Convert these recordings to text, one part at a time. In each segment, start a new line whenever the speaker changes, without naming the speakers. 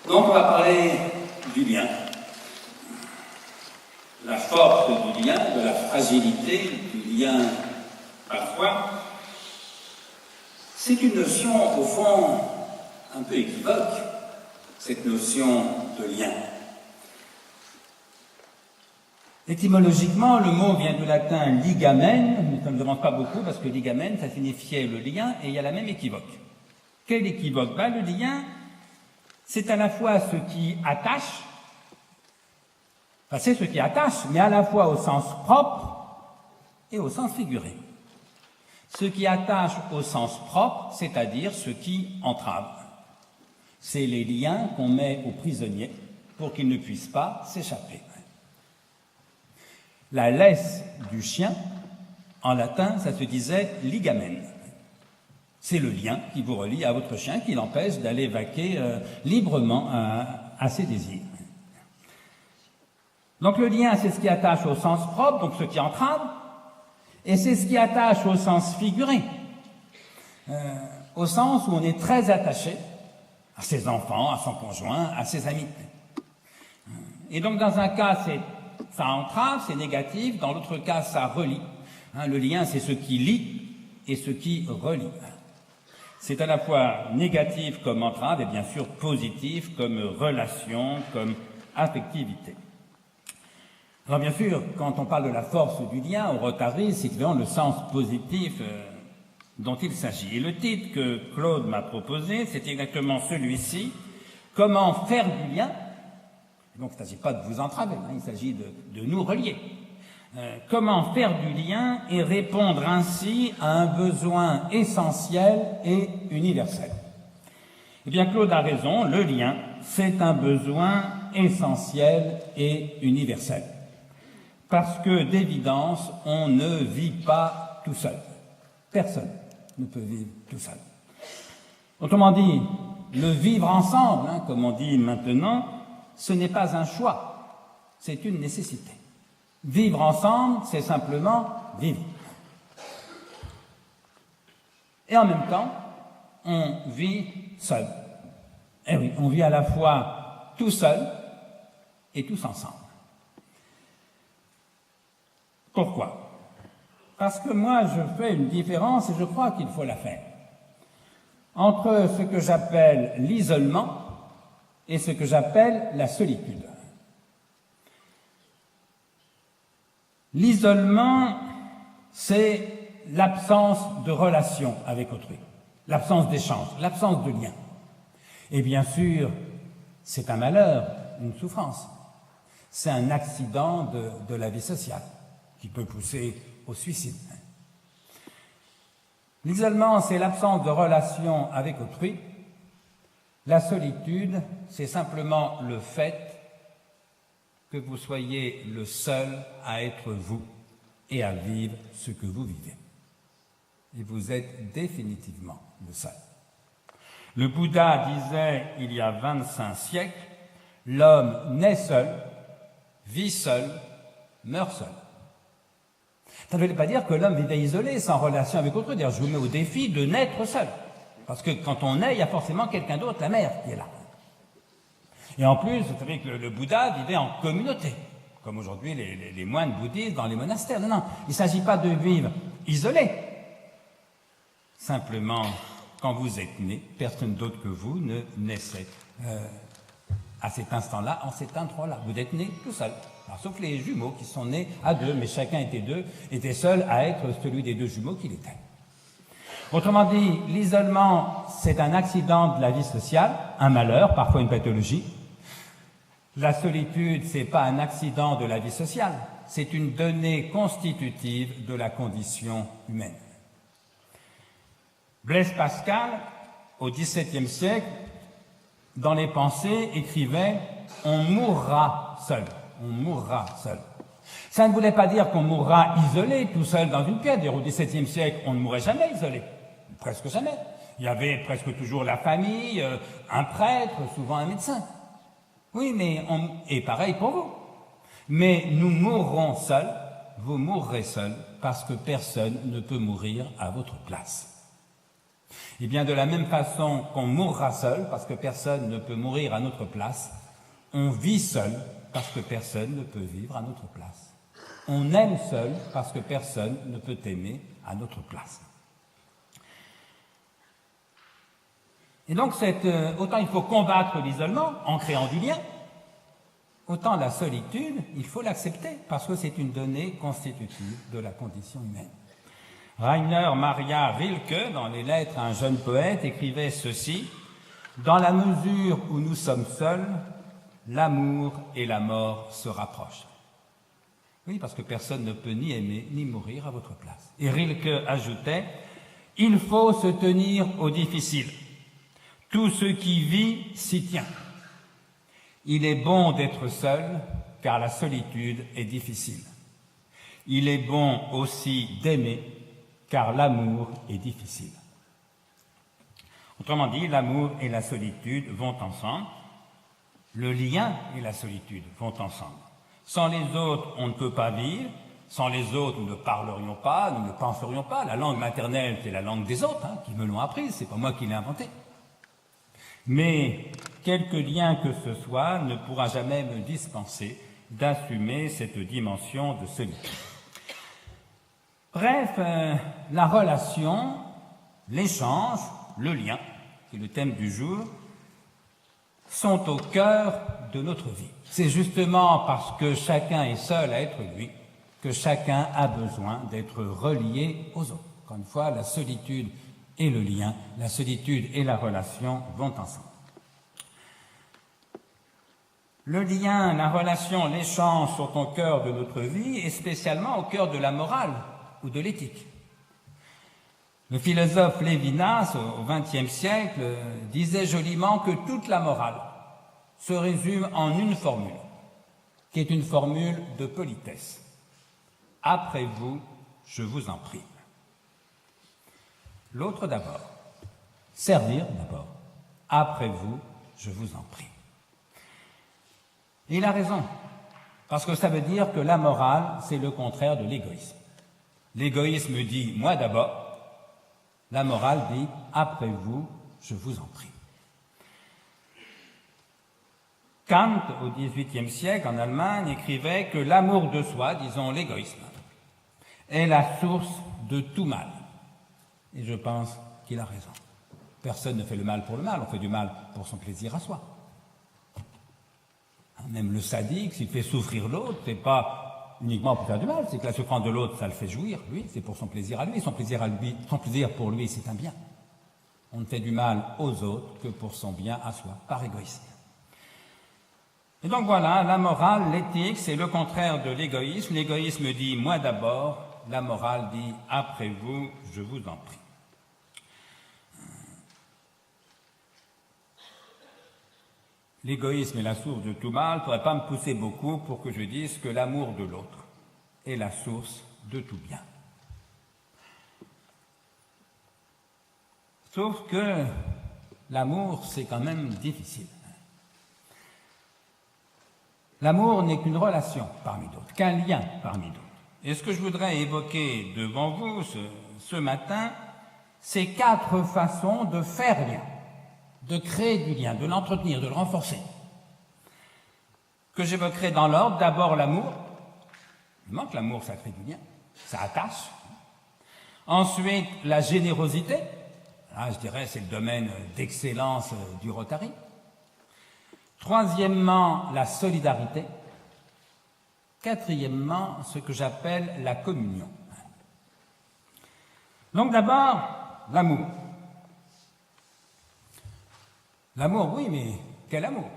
Donc on va parler du lien. La force du lien, de la fragilité du lien parfois. C'est une notion, au fond, un peu équivoque, cette notion de lien. Étymologiquement, le mot vient du latin ligamen, mais ça ne me demande pas beaucoup parce que ligamen, ça signifiait le lien, et il y a la même équivoque. Quel équivoque? Le lien, c'est à la fois ce qui attache, c'est ce qui attache, mais à la fois au sens propre et au sens figuré. Ce qui attache au sens propre, c'est-à-dire ce qui entrave. C'est les liens qu'on met aux prisonniers pour qu'ils ne puissent pas s'échapper. La laisse du chien, en latin, ça se disait ligamen. C'est le lien qui vous relie à votre chien, qui l'empêche d'aller vaquer librement à ses désirs. Donc le lien, c'est ce qui attache au sens propre, donc ce qui entrave, et c'est ce qui attache au sens figuré, au sens où on est très attaché à ses enfants, à son conjoint, à ses amis. Et donc dans un cas, ça entrave, c'est négatif, dans l'autre cas, ça relie. Le lien, c'est ce qui lie et ce qui relie. C'est à la fois négatif comme entrave et bien sûr positif comme relation, comme affectivité. Alors bien sûr, quand on parle de la force du lien, on retarise, c'est évidemment le sens positif dont il s'agit. Et le titre que Claude m'a proposé, c'est exactement celui-ci, « Comment faire du lien ?» Donc il ne s'agit pas de vous entraver, il s'agit de nous relier. Comment faire du lien et répondre ainsi à un besoin essentiel et universel? Eh bien, Claude a raison, le lien, c'est un besoin essentiel et universel. Parce que, d'évidence, on ne vit pas tout seul. Personne ne peut vivre tout seul. Autrement dit, le vivre ensemble, comme on dit maintenant, ce n'est pas un choix, c'est une nécessité. Vivre ensemble, c'est simplement vivre. Et en même temps, on vit seul. Eh oui, on vit à la fois tout seul et tous ensemble. Pourquoi? Parce que moi, je fais une différence, et je crois qu'il faut la faire, entre ce que j'appelle l'isolement et ce que j'appelle la solitude. L'isolement, c'est l'absence de relation avec autrui, l'absence d'échange, l'absence de lien. Et bien sûr, c'est un malheur, une souffrance. C'est un accident de la vie sociale qui peut pousser au suicide. L'isolement, c'est l'absence de relation avec autrui. La solitude, c'est simplement le fait que vous soyez le seul à être vous et à vivre ce que vous vivez. Et vous êtes définitivement le seul. Le Bouddha disait, il y a 25 siècles, l'homme naît seul, vit seul, meurt seul. Ça ne veut pas dire que l'homme vivait isolé, sans relation avec autrui. D'ailleurs, je vous mets au défi de naître seul. Parce que quand on naît, il y a forcément quelqu'un d'autre, la mère, qui est là. Et en plus, vous savez que le Bouddha vivait en communauté, comme aujourd'hui les moines bouddhistes dans les monastères. Non, il ne s'agit pas de vivre isolé. Simplement, quand vous êtes né, personne d'autre que vous ne naissait à cet instant-là, en cet endroit-là. Vous êtes né tout seul. Alors, sauf les jumeaux qui sont nés à deux, mais chacun était seul à être celui des deux jumeaux qu'il était. Autrement dit, l'isolement, c'est un accident de la vie sociale, un malheur, parfois une pathologie. La solitude, c'est pas un accident de la vie sociale, c'est une donnée constitutive de la condition humaine. Blaise Pascal, au XVIIe siècle, dans les Pensées, écrivait « On mourra seul ». On mourra seul. Ça ne voulait pas dire qu'on mourra isolé, tout seul dans une pièce. Au XVIIe siècle, on ne mourrait jamais isolé. Presque jamais. Il y avait presque toujours la famille, un prêtre, souvent un médecin. Oui, mais et pareil pour vous. Mais nous mourrons seuls, vous mourrez seuls, parce que personne ne peut mourir à votre place. Eh bien, de la même façon qu'on mourra seul, parce que personne ne peut mourir à notre place, on vit seul, parce que personne ne peut vivre à notre place. On aime seul, parce que personne ne peut aimer à notre place. Et donc, autant il faut combattre l'isolement en créant du lien, autant la solitude, il faut l'accepter, parce que c'est une donnée constitutive de la condition humaine. Rainer Maria Rilke, dans les lettres à un jeune poète, écrivait ceci: « Dans la mesure où nous sommes seuls, l'amour et la mort se rapprochent. » Oui, parce que personne ne peut ni aimer ni mourir à votre place. Et Rilke ajoutait: « Il faut se tenir au difficile. Tout ce qui vit s'y tient. Il est bon d'être seul, car la solitude est difficile. Il est bon aussi d'aimer, car l'amour est difficile. » Autrement dit, l'amour et la solitude vont ensemble. Le lien et la solitude vont ensemble. Sans les autres, on ne peut pas vivre. Sans les autres, nous ne parlerions pas, nous ne penserions pas. La langue maternelle, c'est la langue des autres, qui me l'ont apprise, c'est pas moi qui l'ai inventée. Mais quelque lien que ce soit ne pourra jamais me dispenser d'assumer cette dimension de solitude. Bref, la relation, l'échange, le lien, qui est le thème du jour, sont au cœur de notre vie. C'est justement parce que chacun est seul à être lui que chacun a besoin d'être relié aux autres. Encore une fois, la solitude et le lien, la solitude et la relation vont ensemble. Le lien, la relation, l'échange sont au cœur de notre vie et spécialement au cœur de la morale ou de l'éthique. Le philosophe Lévinas, au XXe siècle, disait joliment que toute la morale se résume en une formule, qui est une formule de politesse. Après vous, je vous en prie. L'autre d'abord. Servir d'abord. Après vous, je vous en prie. Et il a raison, parce que ça veut dire que la morale, c'est le contraire de l'égoïsme. L'égoïsme dit « moi d'abord », la morale dit « après vous, je vous en prie ». Kant, au XVIIIe siècle, en Allemagne, écrivait que l'amour de soi, disons l'égoïsme, est la source de tout mal. Et je pense qu'il a raison. Personne ne fait le mal pour le mal, on fait du mal pour son plaisir à soi. Même le sadique, s'il fait souffrir l'autre, c'est pas uniquement pour faire du mal, c'est que la souffrance de l'autre, ça le fait jouir, lui, c'est pour son plaisir à lui, son plaisir pour lui, c'est un bien. On ne fait du mal aux autres que pour son bien à soi, par égoïsme. Et donc voilà, la morale, l'éthique, c'est le contraire de l'égoïsme. L'égoïsme dit « moi d'abord », la morale dit « après vous, je vous en prie ». L'égoïsme est la source de tout mal, ne pourrait pas me pousser beaucoup pour que je dise que l'amour de l'autre est la source de tout bien. Sauf que l'amour, c'est quand même difficile. L'amour n'est qu'une relation parmi d'autres, qu'un lien parmi d'autres. Et ce que je voudrais évoquer devant vous ce matin, c'est 4 façons de faire lien, de créer du lien, de l'entretenir, de le renforcer, que j'évoquerai dans l'ordre. D'abord l'amour. Il manque l'amour, ça crée du lien, ça attache. Ensuite, la générosité. Là, je dirais, c'est le domaine d'excellence du Rotary. Troisièmement, la solidarité. Quatrièmement, ce que j'appelle la communion. Donc d'abord, l'amour. L'amour, oui, mais quel amour?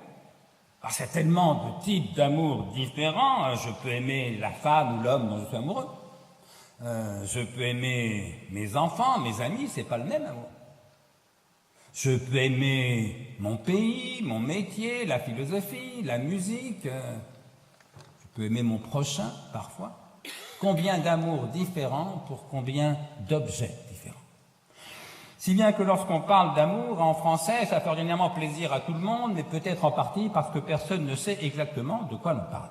Parce qu'il y a tellement de types d'amour différents. Je peux aimer la femme ou l'homme dont je suis amoureux. Je peux aimer mes enfants, mes amis, c'est pas le même amour. Je peux aimer mon pays, mon métier, la philosophie, la musique. Je peux aimer mon prochain, parfois. Combien d'amours différents pour combien d'objets différents? Si bien que lorsqu'on parle d'amour en français, ça fait ordinairement plaisir à tout le monde, mais peut-être en partie parce que personne ne sait exactement de quoi l'on parle.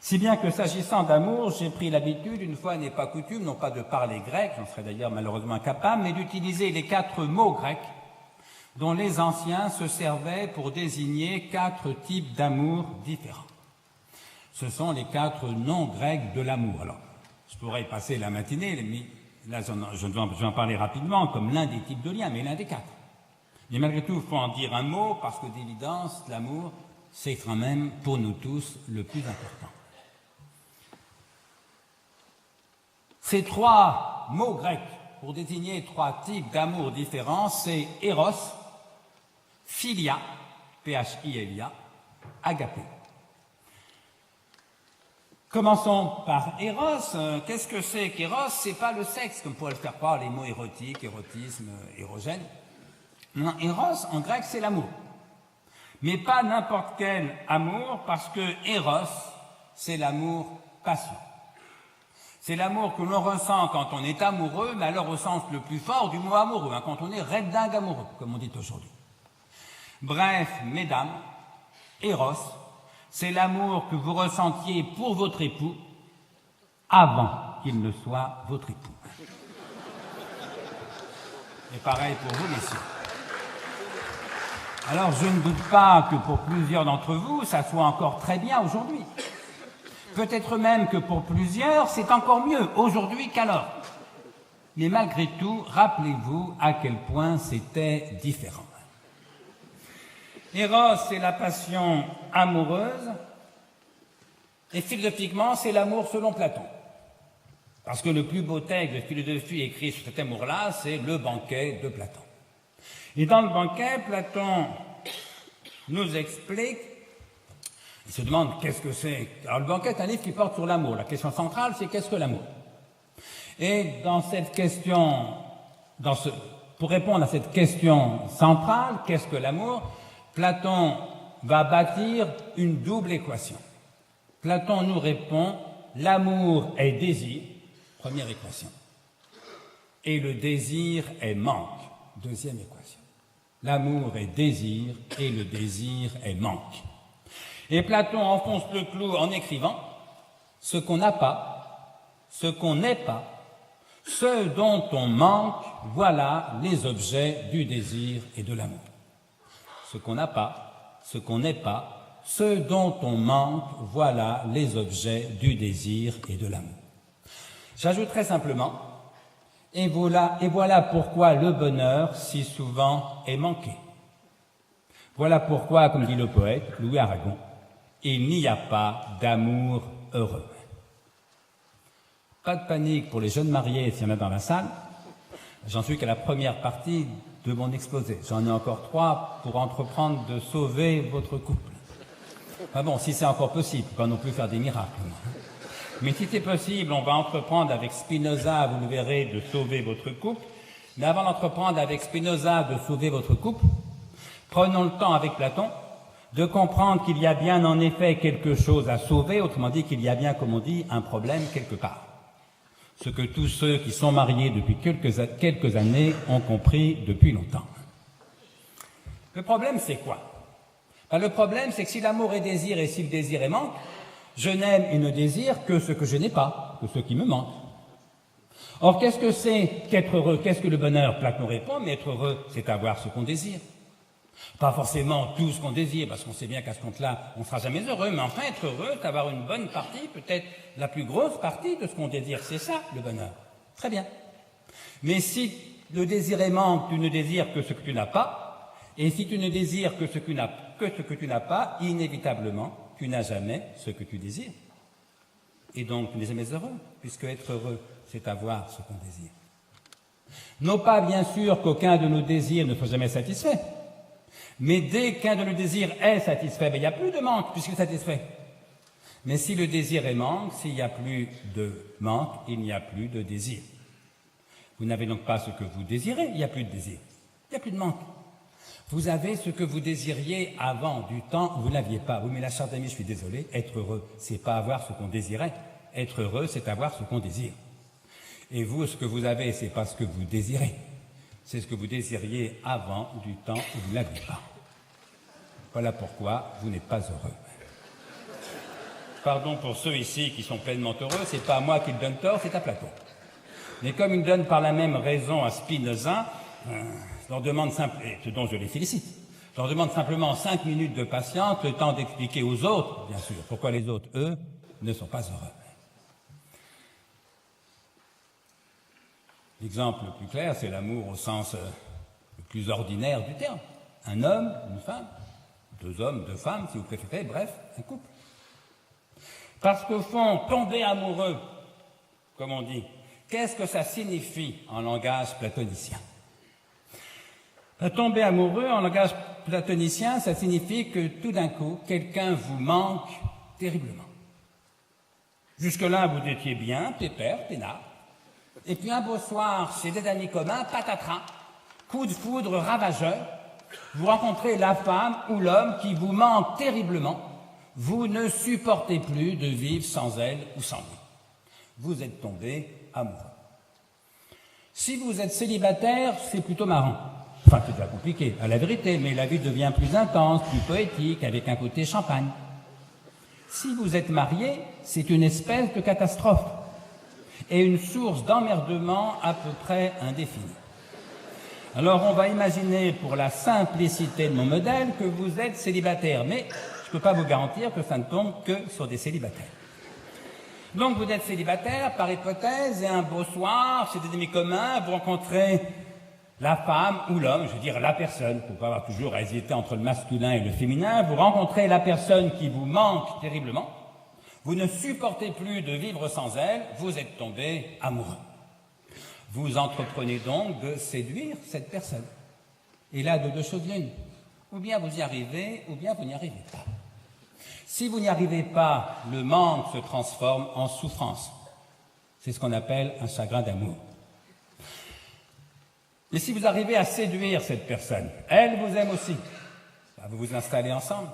Si bien que s'agissant d'amour, j'ai pris l'habitude, une fois n'est pas coutume, non pas de parler grec, j'en serais d'ailleurs malheureusement incapable, mais d'utiliser les 4 mots grecs dont les anciens se servaient pour désigner 4 types d'amour différents. Ce sont les 4 noms grecs de l'amour. Alors, je pourrais y passer la matinée, mais là je vais en parler rapidement comme l'un des types de liens, mais l'un des 4. Mais malgré tout, il faut en dire un mot, parce que d'évidence, l'amour, c'est quand même pour nous tous le plus important. Ces 3 mots grecs pour désigner 3 types d'amour différents, c'est Eros, Philia, P-H-I-L-I-A, Agapé. Commençons par Eros. Qu'est-ce que c'est qu'Eros? C'est pas le sexe, comme pourrait le faire croire les mots érotique, érotisme, érogène. Non, Eros, en grec, c'est l'amour. Mais pas n'importe quel amour, parce que Eros, c'est l'amour passion. C'est l'amour que l'on ressent quand on est amoureux, mais alors au sens le plus fort du mot amoureux, quand on est red dingue amoureux, comme on dit aujourd'hui. Bref, mesdames, Eros, c'est l'amour que vous ressentiez pour votre époux avant qu'il ne soit votre époux. Et pareil pour vous, messieurs. Alors, je ne doute pas que pour plusieurs d'entre vous, ça soit encore très bien aujourd'hui. Peut-être même que pour plusieurs, c'est encore mieux aujourd'hui qu'alors. Mais malgré tout, rappelez-vous à quel point c'était différent. Eros, c'est la passion amoureuse, et philosophiquement, c'est l'amour selon Platon. Parce que le plus beau texte de philosophie écrit sur cet amour-là, c'est le banquet de Platon. Et dans le banquet, Platon nous explique, il se demande qu'est-ce que c'est. Alors le banquet est un livre qui porte sur l'amour. La question centrale, c'est qu'est-ce que l'amour? Et dans cette question, pour répondre à cette question centrale, qu'est-ce que l'amour, Platon va bâtir une double équation. Platon nous répond, l'amour est désir, première équation, et le désir est manque, deuxième équation. L'amour est désir et le désir est manque. Et Platon enfonce le clou en écrivant ce qu'on n'a pas, ce qu'on n'est pas, ce dont on manque, voilà les objets du désir et de l'amour. Ce qu'on n'a pas, ce qu'on n'est pas, ce dont on manque, voilà les objets du désir et de l'amour. J'ajouterai simplement, et voilà pourquoi le bonheur si souvent est manqué. Voilà pourquoi, comme dit le poète Louis Aragon, il n'y a pas d'amour heureux. Pas de panique pour les jeunes mariés s'il y en a dans la salle. J'en suis qu'à la première partie de mon exposé. J'en ai encore 3 pour entreprendre de sauver votre couple. Enfin bon, si c'est encore possible, pas non plus faire des miracles. Mais si c'est possible, on va entreprendre avec Spinoza, vous le verrez, de sauver votre couple. Mais avant d'entreprendre avec Spinoza de sauver votre couple, prenons le temps avec Platon de comprendre qu'il y a bien en effet quelque chose à sauver, autrement dit qu'il y a bien, comme on dit, un problème quelque part. Ce que tous ceux qui sont mariés depuis quelques années ont compris depuis longtemps. Le problème, c'est quoi? Le problème, c'est que si l'amour est désir et si le désir est manque, je n'aime et ne désire que ce que je n'ai pas, que ce qui me manque. Or, qu'est-ce que c'est qu'être heureux? Qu'est-ce que le bonheur? Platon répond, mais être heureux, c'est avoir ce qu'on désire. Pas forcément tout ce qu'on désire, parce qu'on sait bien qu'à ce compte-là, on ne sera jamais heureux, mais enfin, être heureux, c'est avoir une bonne partie, peut-être la plus grosse partie de ce qu'on désire. C'est ça, le bonheur. Très bien. Mais si le désir est manque, tu ne désires que ce que tu n'as pas, et si tu ne désires que ce que tu n'as pas, inévitablement, tu n'as jamais ce que tu désires. Et donc, tu n'es jamais heureux, puisque être heureux, c'est avoir ce qu'on désire. Non pas, bien sûr, qu'aucun de nos désirs ne soit jamais satisfait, mais dès qu'un de nos désirs est satisfait, il n'y a plus de manque, puisqu'il est satisfait. Mais si le désir est manque, s'il n'y a plus de manque, il n'y a plus de désir. Vous n'avez donc pas ce que vous désirez, il n'y a plus de désir. Il n'y a plus de manque. Vous avez ce que vous désiriez avant, du temps où vous n'aviez pas. Oui, mais la chère d'amis, je suis désolé, être heureux, c'est pas avoir ce qu'on désirait. Être heureux, c'est avoir ce qu'on désire. Et vous, ce que vous avez, c'est pas ce que vous désirez. C'est ce que vous désiriez avant, du temps où vous n'aviez pas. Voilà pourquoi vous n'êtes pas heureux. Pardon pour ceux ici qui sont pleinement heureux, c'est pas à moi qui le donne tort, c'est à Platon. Mais comme il donne par la même raison à Spinoza, je leur demande et ce dont je les félicite, je leur demande simplement 5 minutes de patience, le temps d'expliquer aux autres, bien sûr, pourquoi les autres, eux, ne sont pas heureux. L'exemple le plus clair, c'est l'amour au sens le plus ordinaire du terme. Un homme, une femme, 2 hommes, 2 femmes, si vous préférez, bref, un couple. Parce qu'au fond, tomber amoureux, comme on dit, qu'est-ce que ça signifie en langage platonicien? Tomber amoureux, en langage platonicien, ça signifie que tout d'un coup, quelqu'un vous manque terriblement. Jusque-là, vous étiez bien, pépère, peinard. Et puis un beau soir, chez des amis communs, patatras, coup de foudre ravageur, vous rencontrez la femme ou l'homme qui vous manque terriblement. Vous ne supportez plus de vivre sans elle ou sans lui. Vous êtes tombé amoureux. Si vous êtes célibataire, c'est plutôt marrant. Enfin, c'est déjà compliqué, à la vérité, mais la vie devient plus intense, plus poétique, avec un côté champagne. Si vous êtes marié, c'est une espèce de catastrophe et une source d'emmerdement à peu près indéfinie. Alors on va imaginer, pour la simplicité de mon modèle, que vous êtes célibataire, mais je ne peux pas vous garantir que ça ne tombe que sur des célibataires. Donc vous êtes célibataire, par hypothèse, et un beau soir, chez des amis communs, vous rencontrez la femme ou l'homme, je veux dire la personne, pour ne pas avoir toujours à hésiter entre le masculin et le féminin, vous rencontrez la personne qui vous manque terriblement, vous ne supportez plus de vivre sans elle, vous êtes tombé amoureux. Vous entreprenez donc de séduire cette personne. Et là, de 2 choses l'une. Ou bien vous y arrivez, ou bien vous n'y arrivez pas. Si vous n'y arrivez pas, le manque se transforme en souffrance. C'est ce qu'on appelle un chagrin d'amour. Et si vous arrivez à séduire cette personne, elle vous aime aussi, vous vous installez ensemble.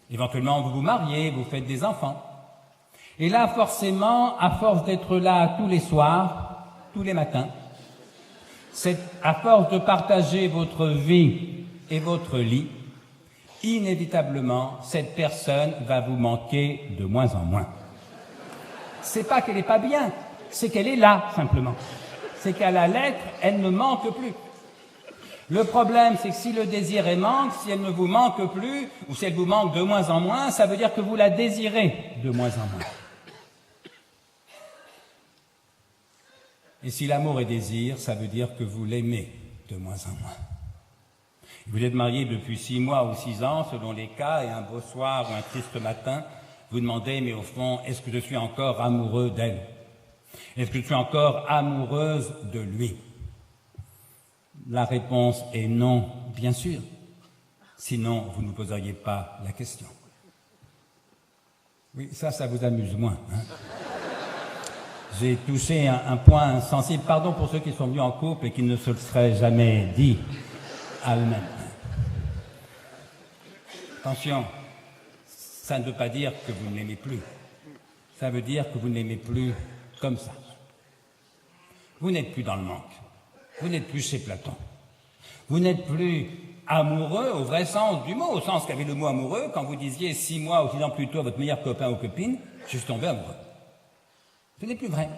Éventuellement, vous vous mariez, vous faites des enfants. Et là, forcément, à force d'être là tous les soirs, tous les matins, à force de partager votre vie et votre lit, inévitablement, cette personne va vous manquer de moins en moins. C'est pas qu'elle n'est pas bien, c'est qu'elle est là, simplement. C'est qu'à la lettre, elle ne manque plus. Le problème, c'est que si le désir est manque, si elle ne vous manque plus, ou si elle vous manque de moins en moins, ça veut dire que vous la désirez de moins en moins. Et si l'amour est désir, ça veut dire que vous l'aimez de moins en moins. Vous êtes marié depuis 6 mois ou 6 ans, selon les cas, et un beau soir ou un triste matin, vous demandez, mais au fond, est-ce que je suis encore amoureux d'elle? Est-ce que je suis encore amoureuse de lui? La réponse est non, bien sûr. Sinon, vous ne poseriez pas la question. Oui, ça vous amuse moins, hein? J'ai touché un point sensible. Pardon pour ceux qui sont venus en couple et qui ne se le seraient jamais dit à eux-mêmes. Attention, ça ne veut pas dire que vous ne l'aimez plus. Ça veut dire que vous ne l'aimez plus comme ça. Vous n'êtes plus dans le manque. Vous n'êtes plus chez Platon. Vous n'êtes plus amoureux au vrai sens du mot, au sens qu'avait le mot amoureux quand vous disiez 6 mois ou 6 ans plus tôt à votre meilleur copain ou copine, je suis tombé amoureux. Ce n'est plus vrai.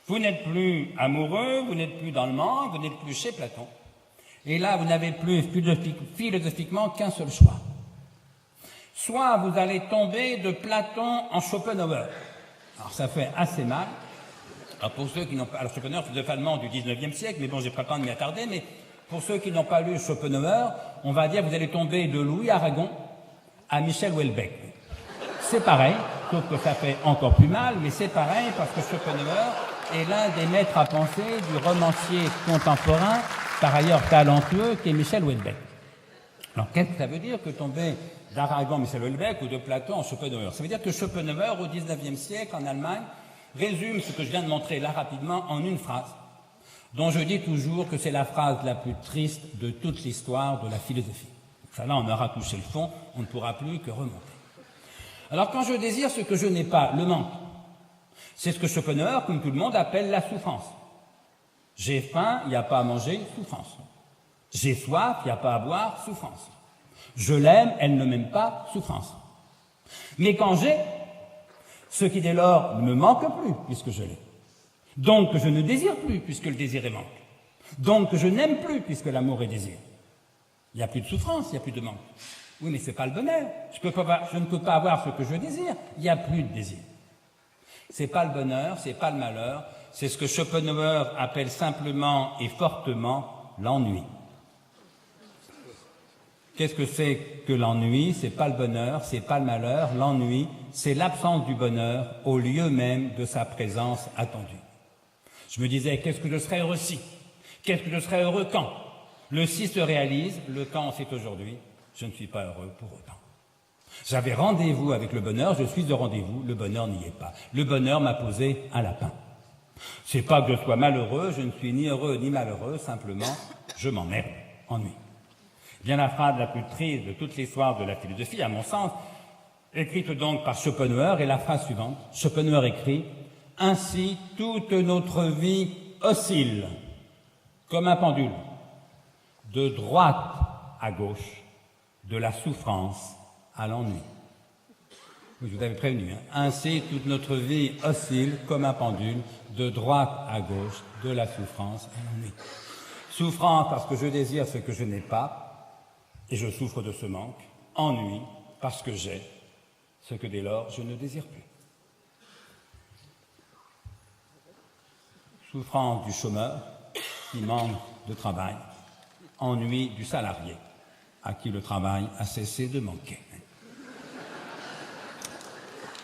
Vous n'êtes plus amoureux, vous n'êtes plus dans le manque, vous n'êtes plus chez Platon. Et là, vous n'avez plus philosophiquement qu'un seul choix. Soit vous allez tomber de Platon en Schopenhauer. Alors ça fait assez mal. Alors pour ceux qui n'ont pas... Alors Schopenhauer, philosophe allemand du 19e siècle, mais bon, j'ai pas le temps de m'y attarder, mais pour ceux qui n'ont pas lu Schopenhauer, on va dire que vous allez tomber de Louis Aragon à Michel Houellebecq. C'est pareil, sauf que ça fait encore plus mal, mais c'est pareil parce que Schopenhauer est l'un des maîtres à penser du romancier contemporain, par ailleurs talentueux, qui est Michel Houellebecq. Alors qu'est-ce que ça veut dire que tomber d'Aragon, Michel Houellebecq ou de Platon en Schopenhauer? Ça veut dire que Schopenhauer, au 19e siècle, en Allemagne, résume ce que je viens de montrer là rapidement en une phrase, dont je dis toujours que c'est la phrase la plus triste de toute l'histoire de la philosophie. Ça là, on aura touché le fond, on ne pourra plus que remonter. Alors quand je désire ce que je n'ai pas, le manque, c'est ce que Schopenhauer, comme tout le monde, appelle la souffrance. J'ai faim, il n'y a pas à manger, souffrance. J'ai soif, il n'y a pas à boire, souffrance. Je l'aime, elle ne m'aime pas, souffrance. Mais quand j'ai, Ce qui dès lors ne me manque plus, puisque je l'ai. Donc je ne désire plus, puisque le désir est manque. Donc je n'aime plus, puisque l'amour est désir. Il n'y a plus de souffrance, il n'y a plus de manque. Oui, mais ce n'est pas le bonheur. Je ne peux pas avoir ce que je désire. Il n'y a plus de désir. Ce n'est pas le bonheur, ce n'est pas le malheur. C'est ce que Schopenhauer appelle simplement et fortement l'ennui. Qu'est-ce que c'est que l'ennui? C'est pas le bonheur, c'est pas le malheur. L'ennui, c'est l'absence du bonheur au lieu même de sa présence attendue. Je me disais, qu'est-ce que je serais heureux si? Qu'est-ce que je serais heureux quand? Le si se réalise, le quand c'est aujourd'hui. Je ne suis pas heureux pour autant. J'avais rendez-vous avec le bonheur, je suis au rendez-vous, le bonheur n'y est pas. Le bonheur m'a posé un lapin. C'est pas que je sois malheureux, je ne suis ni heureux ni malheureux, simplement, je m'emmerde, ennui. Bien la phrase la plus triste de toute l'histoire de la philosophie, à mon sens, écrite donc par Schopenhauer, est la phrase suivante. Schopenhauer écrit « Ainsi, toute notre vie oscille, comme un pendule, de droite à gauche, de la souffrance à l'ennui. » Je vous avais prévenu. Ainsi, toute notre vie oscille, comme un pendule, de droite à gauche, de la souffrance à l'ennui. Souffrance parce que je désire ce que je n'ai pas, et je souffre de ce manque. Ennui parce que j'ai ce que dès lors je ne désire plus. Souffrance du chômeur qui manque de travail. Ennui du salarié à qui le travail a cessé de manquer.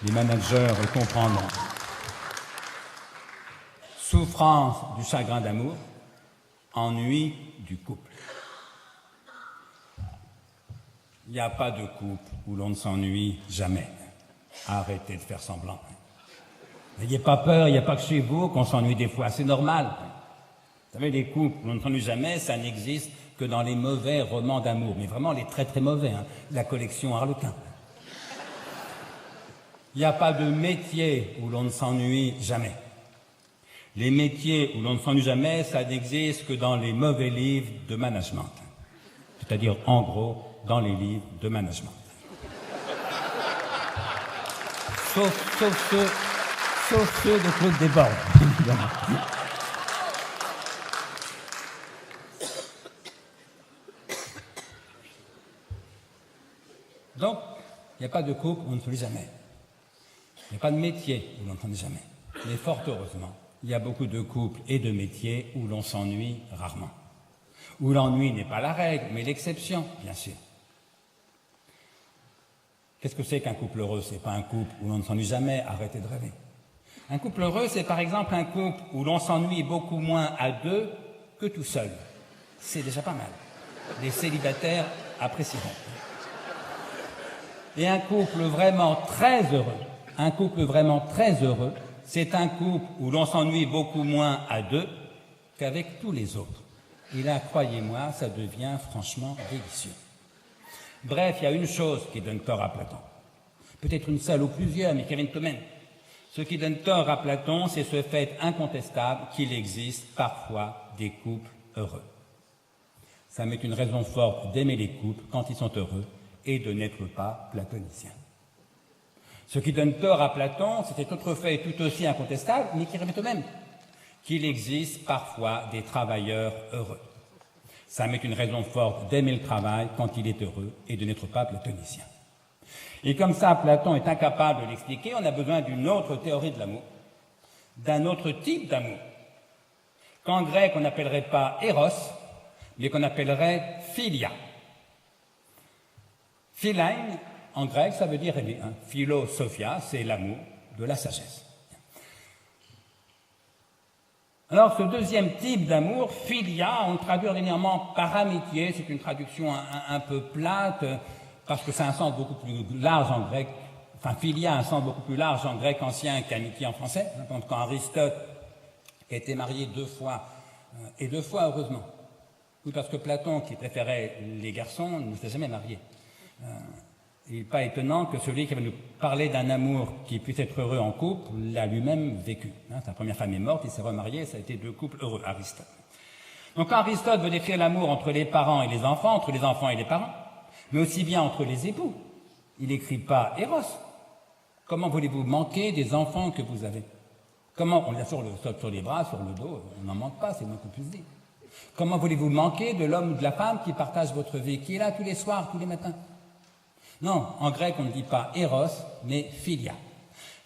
Les managers comprendront. Souffrance du chagrin d'amour. Ennui du couple. Il n'y a pas de couple où l'on ne s'ennuie jamais. Arrêtez de faire semblant. N'ayez pas peur, il n'y a pas que chez vous qu'on s'ennuie des fois, c'est normal. Vous savez, les couples où l'on ne s'ennuie jamais, ça n'existe que dans les mauvais romans d'amour, mais vraiment les très très mauvais, la collection Harlequin. Il n'y a pas de métier où l'on ne s'ennuie jamais. Les métiers où l'on ne s'ennuie jamais, ça n'existe que dans les mauvais livres de management. C'est-à-dire, en gros, dans les livres de management. Sauf ceux de Claude Desbordes, évidemment. Donc, il n'y a pas de couple où on ne s'ennuie jamais. Il n'y a pas de métier où l'on ne s'ennuie jamais. Mais fort heureusement, il y a beaucoup de couples et de métiers où l'on s'ennuie rarement. Où l'ennui n'est pas la règle, mais l'exception, bien sûr. Qu'est-ce que c'est qu'un couple heureux? C'est pas un couple où l'on ne s'ennuie jamais, arrêtez de rêver. Un couple heureux, c'est par exemple un couple où l'on s'ennuie beaucoup moins à deux que tout seul. C'est déjà pas mal. Les célibataires apprécieront. Et un couple vraiment très heureux, c'est un couple où l'on s'ennuie beaucoup moins à deux qu'avec tous les autres. Et là, croyez-moi, ça devient franchement délicieux. Bref, il y a une chose qui donne tort à Platon. Peut-être une seule ou plusieurs, mais qui avait une commune. Ce qui donne tort à Platon, c'est ce fait incontestable qu'il existe parfois des couples heureux. Ça met une raison forte d'aimer les couples quand ils sont heureux et de n'être pas platoniciens. Ce qui donne tort à Platon, c'est cet autre fait tout aussi incontestable, mais qui remet au même, qu'il existe parfois des travailleurs heureux. Ça met une raison forte d'aimer le travail quand il est heureux et de n'être pas platonicien. Et comme ça, Platon est incapable de l'expliquer, on a besoin d'une autre théorie de l'amour, d'un autre type d'amour, qu'en grec on n'appellerait pas éros, mais qu'on appellerait philia. Philein, en grec, ça veut dire aimer. Philosophia, c'est l'amour de la sagesse. Alors, ce deuxième type d'amour, philia, on le traduit ordinairement par amitié, c'est une traduction un peu plate, parce que ça a un sens beaucoup plus large en grec, enfin, philia a un sens beaucoup plus large en grec ancien qu'amitié en français. Quand Aristote était marié 2 fois, et 2 fois heureusement. Oui, parce que Platon, qui préférait les garçons, ne s'est jamais marié. Il n'est pas étonnant que celui qui va nous parler d'un amour qui puisse être heureux en couple l'a lui-même vécu. Sa première femme est morte, il s'est remarié, ça a été 2 couples heureux, Aristote. Donc quand Aristote veut décrire l'amour entre les parents et les enfants, entre les enfants et les parents, mais aussi bien entre les époux, il n'écrit pas Eros, Comment voulez-vous manquer des enfants que vous avez? Comment, on l'a sur les bras, sur le dos, on n'en manque pas, c'est le moins qu'on puisse dire. Comment voulez-vous manquer de l'homme ou de la femme qui partage votre vie, qui est là tous les soirs, tous les matins? Non, en grec, on ne dit pas éros, mais philia.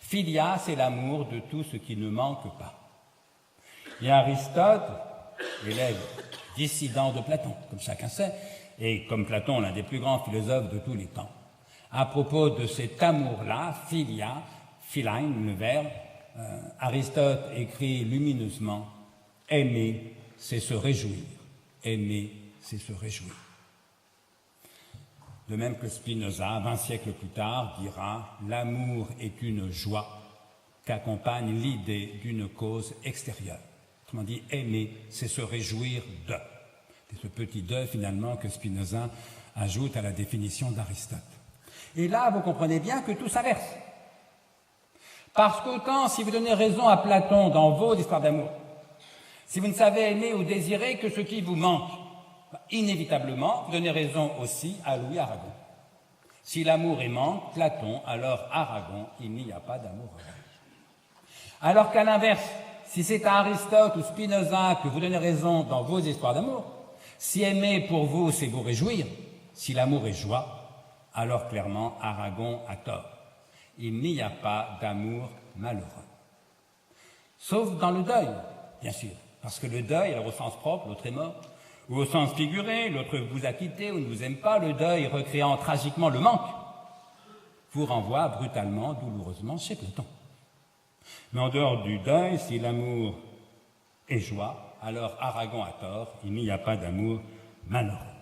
Philia, c'est l'amour de tout ce qui ne manque pas. Il y a Aristote, élève dissident de Platon, comme chacun sait, et comme Platon, l'un des plus grands philosophes de tous les temps. À propos de cet amour-là, philia, philein, le verbe, Aristote écrit lumineusement « Aimer, c'est se réjouir. Aimer, c'est se réjouir. » De même que Spinoza, 20 siècles plus tard, dira « L'amour est une joie qu'accompagne l'idée d'une cause extérieure. » Autrement dit, aimer, c'est se réjouir de. C'est ce petit de, finalement, que Spinoza ajoute à la définition d'Aristote. Et là, vous comprenez bien que tout s'inverse. Parce qu'autant, si vous donnez raison à Platon dans vos histoires d'amour, si vous ne savez aimer ou désirer que ce qui vous manque, inévitablement, vous donnez raison aussi à Louis Aragon. Si l'amour est manque, Platon, alors Aragon, il n'y a pas d'amour. Alors qu'à l'inverse, si c'est à Aristote ou Spinoza que vous donnez raison dans vos histoires d'amour, si aimer pour vous, c'est vous réjouir, si l'amour est joie, alors clairement, Aragon a tort. Il n'y a pas d'amour malheureux. Sauf dans le deuil, bien sûr, parce que le deuil, alors au sens propre, l'autre est mort, ou au sens figuré, l'autre vous a quitté ou ne vous aime pas, le deuil recréant tragiquement le manque, vous renvoie brutalement, douloureusement chez Platon. Mais en dehors du deuil, si l'amour est joie, alors Aragon a tort, il n'y a pas d'amour malheureux.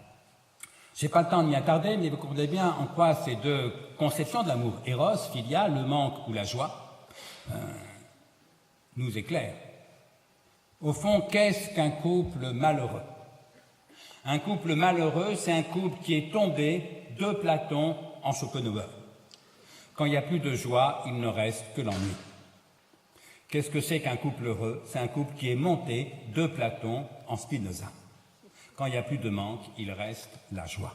Je n'ai pas le temps de m'y attarder, mais vous comprenez bien en quoi ces deux conceptions de l'amour, éros, philia, le manque ou la joie, nous éclairent. Au fond, qu'est-ce qu'un couple malheureux? Un couple malheureux, c'est un couple qui est tombé de Platon en Schopenhauer. Quand il n'y a plus de joie, il ne reste que l'ennui. Qu'est-ce que c'est qu'un couple heureux? C'est un couple qui est monté de Platon en Spinoza. Quand il n'y a plus de manque, il reste la joie.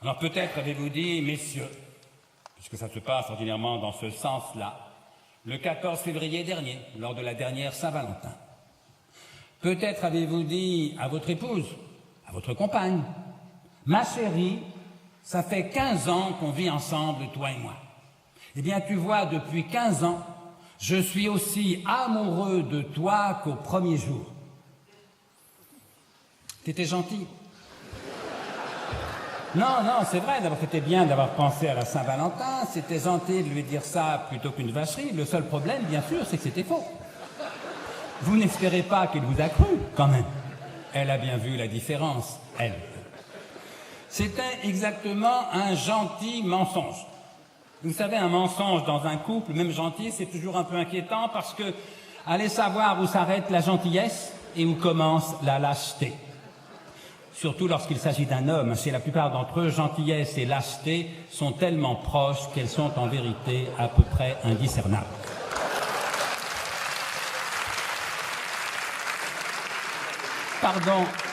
Alors peut-être avez-vous dit, messieurs, puisque ça se passe ordinairement dans ce sens-là, le 14 février dernier, lors de la dernière Saint-Valentin, peut-être avez-vous dit à votre épouse, à votre compagne, « Ma chérie, ça fait 15 ans qu'on vit ensemble, toi et moi. Eh bien, tu vois, depuis 15 ans, je suis aussi amoureux de toi qu'au premier jour. » T'étais gentil. Non, c'est vrai, d'abord c'était bien d'avoir pensé à la Saint-Valentin, c'était gentil de lui dire ça plutôt qu'une vacherie. Le seul problème, bien sûr, c'est que c'était faux. Vous n'espérez pas qu'elle vous a cru, quand même. Elle a bien vu la différence, elle. C'était exactement un gentil mensonge. Vous savez, un mensonge dans un couple, même gentil, c'est toujours un peu inquiétant parce que allez savoir où s'arrête la gentillesse et où commence la lâcheté. Surtout lorsqu'il s'agit d'un homme. Chez la plupart d'entre eux, gentillesse et lâcheté sont tellement proches qu'elles sont en vérité à peu près indiscernables.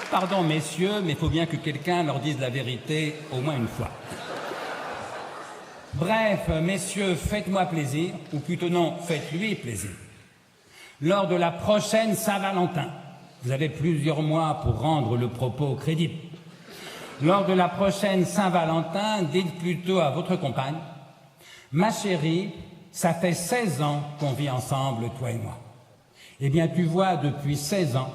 Pardon messieurs, mais il faut bien que quelqu'un leur dise la vérité au moins une fois. Bref, messieurs, faites-moi plaisir, ou plutôt non, faites-lui plaisir. Lors de la prochaine Saint-Valentin, vous avez plusieurs mois pour rendre le propos crédible. Lors de la prochaine Saint-Valentin, dites plutôt à votre compagne, « Ma chérie, ça fait 16 ans qu'on vit ensemble, toi et moi. Eh bien, tu vois, depuis 16 ans,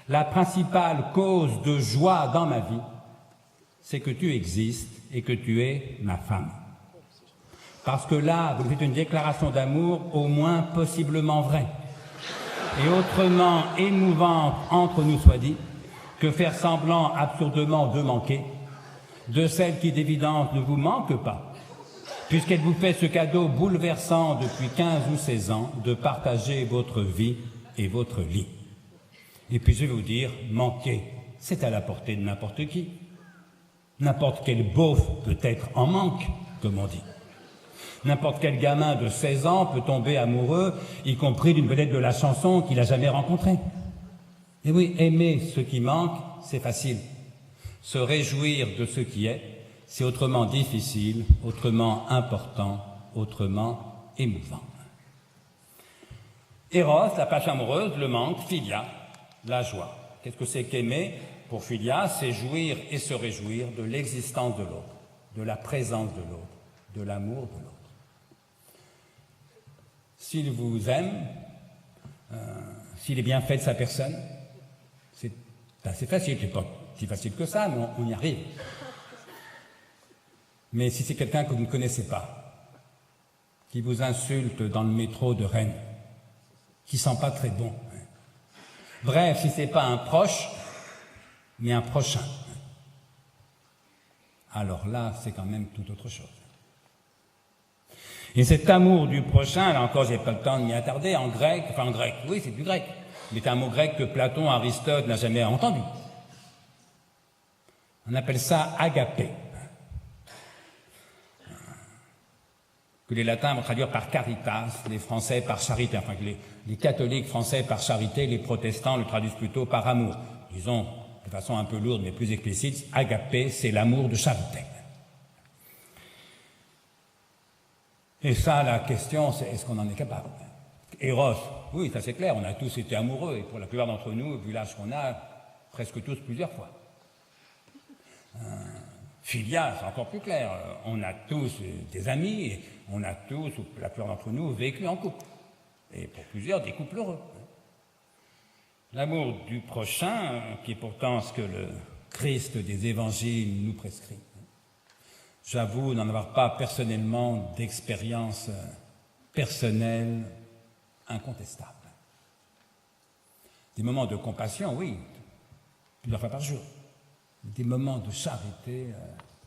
la principale cause de joie dans ma vie, c'est que tu existes et que tu es ma femme. Parce que là, vous faites une déclaration d'amour au moins possiblement vraie et autrement émouvante entre nous soit dit, que faire semblant absurdement de manquer, de celle qui d'évidence ne vous manque pas, puisqu'elle vous fait ce cadeau bouleversant depuis 15 ou 16 ans de partager votre vie et votre lit. Et puis je vais vous dire, manquer, c'est à la portée de n'importe qui. N'importe quel beauf peut être en manque, comme on dit. N'importe quel gamin de 16 ans peut tomber amoureux, y compris d'une vedette de la chanson qu'il n'a jamais rencontrée. Et oui, aimer ce qui manque, c'est facile. Se réjouir de ce qui est, c'est autrement difficile, autrement important, autrement émouvant. Eros, la passion amoureuse, le manque, philia, la joie. Qu'est-ce que c'est qu'aimer? Pour philia, c'est jouir et se réjouir de l'existence de l'autre, de la présence de l'autre, de l'amour de l'autre. S'il vous aime, s'il est bien fait de sa personne, c'est assez facile, c'est pas si facile que ça, mais on y arrive. Mais si c'est quelqu'un que vous ne connaissez pas, qui vous insulte dans le métro de Rennes, qui sent pas très bon, bref, si c'est pas un proche, mais un prochain, alors là, c'est quand même tout autre chose. Et cet amour du prochain, là encore, j'ai pas le temps de m'y attarder, en grec, oui, c'est du grec, mais c'est un mot grec que Platon, Aristote n'a jamais entendu. On appelle ça agapé, que les latins vont traduire par caritas, les français par charité, enfin que les catholiques français par charité, les protestants le traduisent plutôt par amour. Disons, de façon un peu lourde mais plus explicite, agapé, c'est l'amour de charité. Et ça, la question, c'est est-ce qu'on en est capable? Eros, oui, ça c'est clair, on a tous été amoureux, et pour la plupart d'entre nous, vu l'âge qu'on a, presque tous plusieurs fois. Philia, c'est encore plus clair, on a tous des amis, et on a tous, ou la plupart d'entre nous, vécu en couple. Et pour plusieurs, des couples heureux. L'amour du prochain, qui est pourtant ce que le Christ des évangiles nous prescrit. J'avoue n'en avoir pas personnellement d'expérience personnelle incontestable. Des moments de compassion, oui, plusieurs fois par jour. Des moments de charité,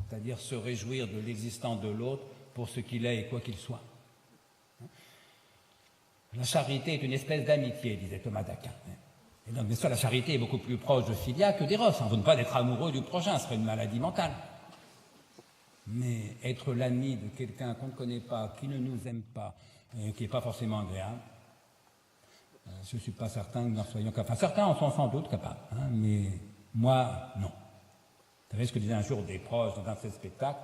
c'est-à-dire se réjouir de l'existence de l'autre pour ce qu'il est et quoi qu'il soit. La charité est une espèce d'amitié, disait Thomas d'Aquin. Et donc, bien sûr, la charité est beaucoup plus proche de philia que d'Eros. On ne veut pas être amoureux du prochain, ce serait une maladie mentale. Mais être l'ami de quelqu'un qu'on ne connaît pas, qui ne nous aime pas, qui n'est pas forcément agréable, je ne suis pas certain que nous en soyons capables. Enfin, certains en sont sans doute capables, mais moi, non. Vous savez ce que disait un jour des proches dans un de ces spectacles?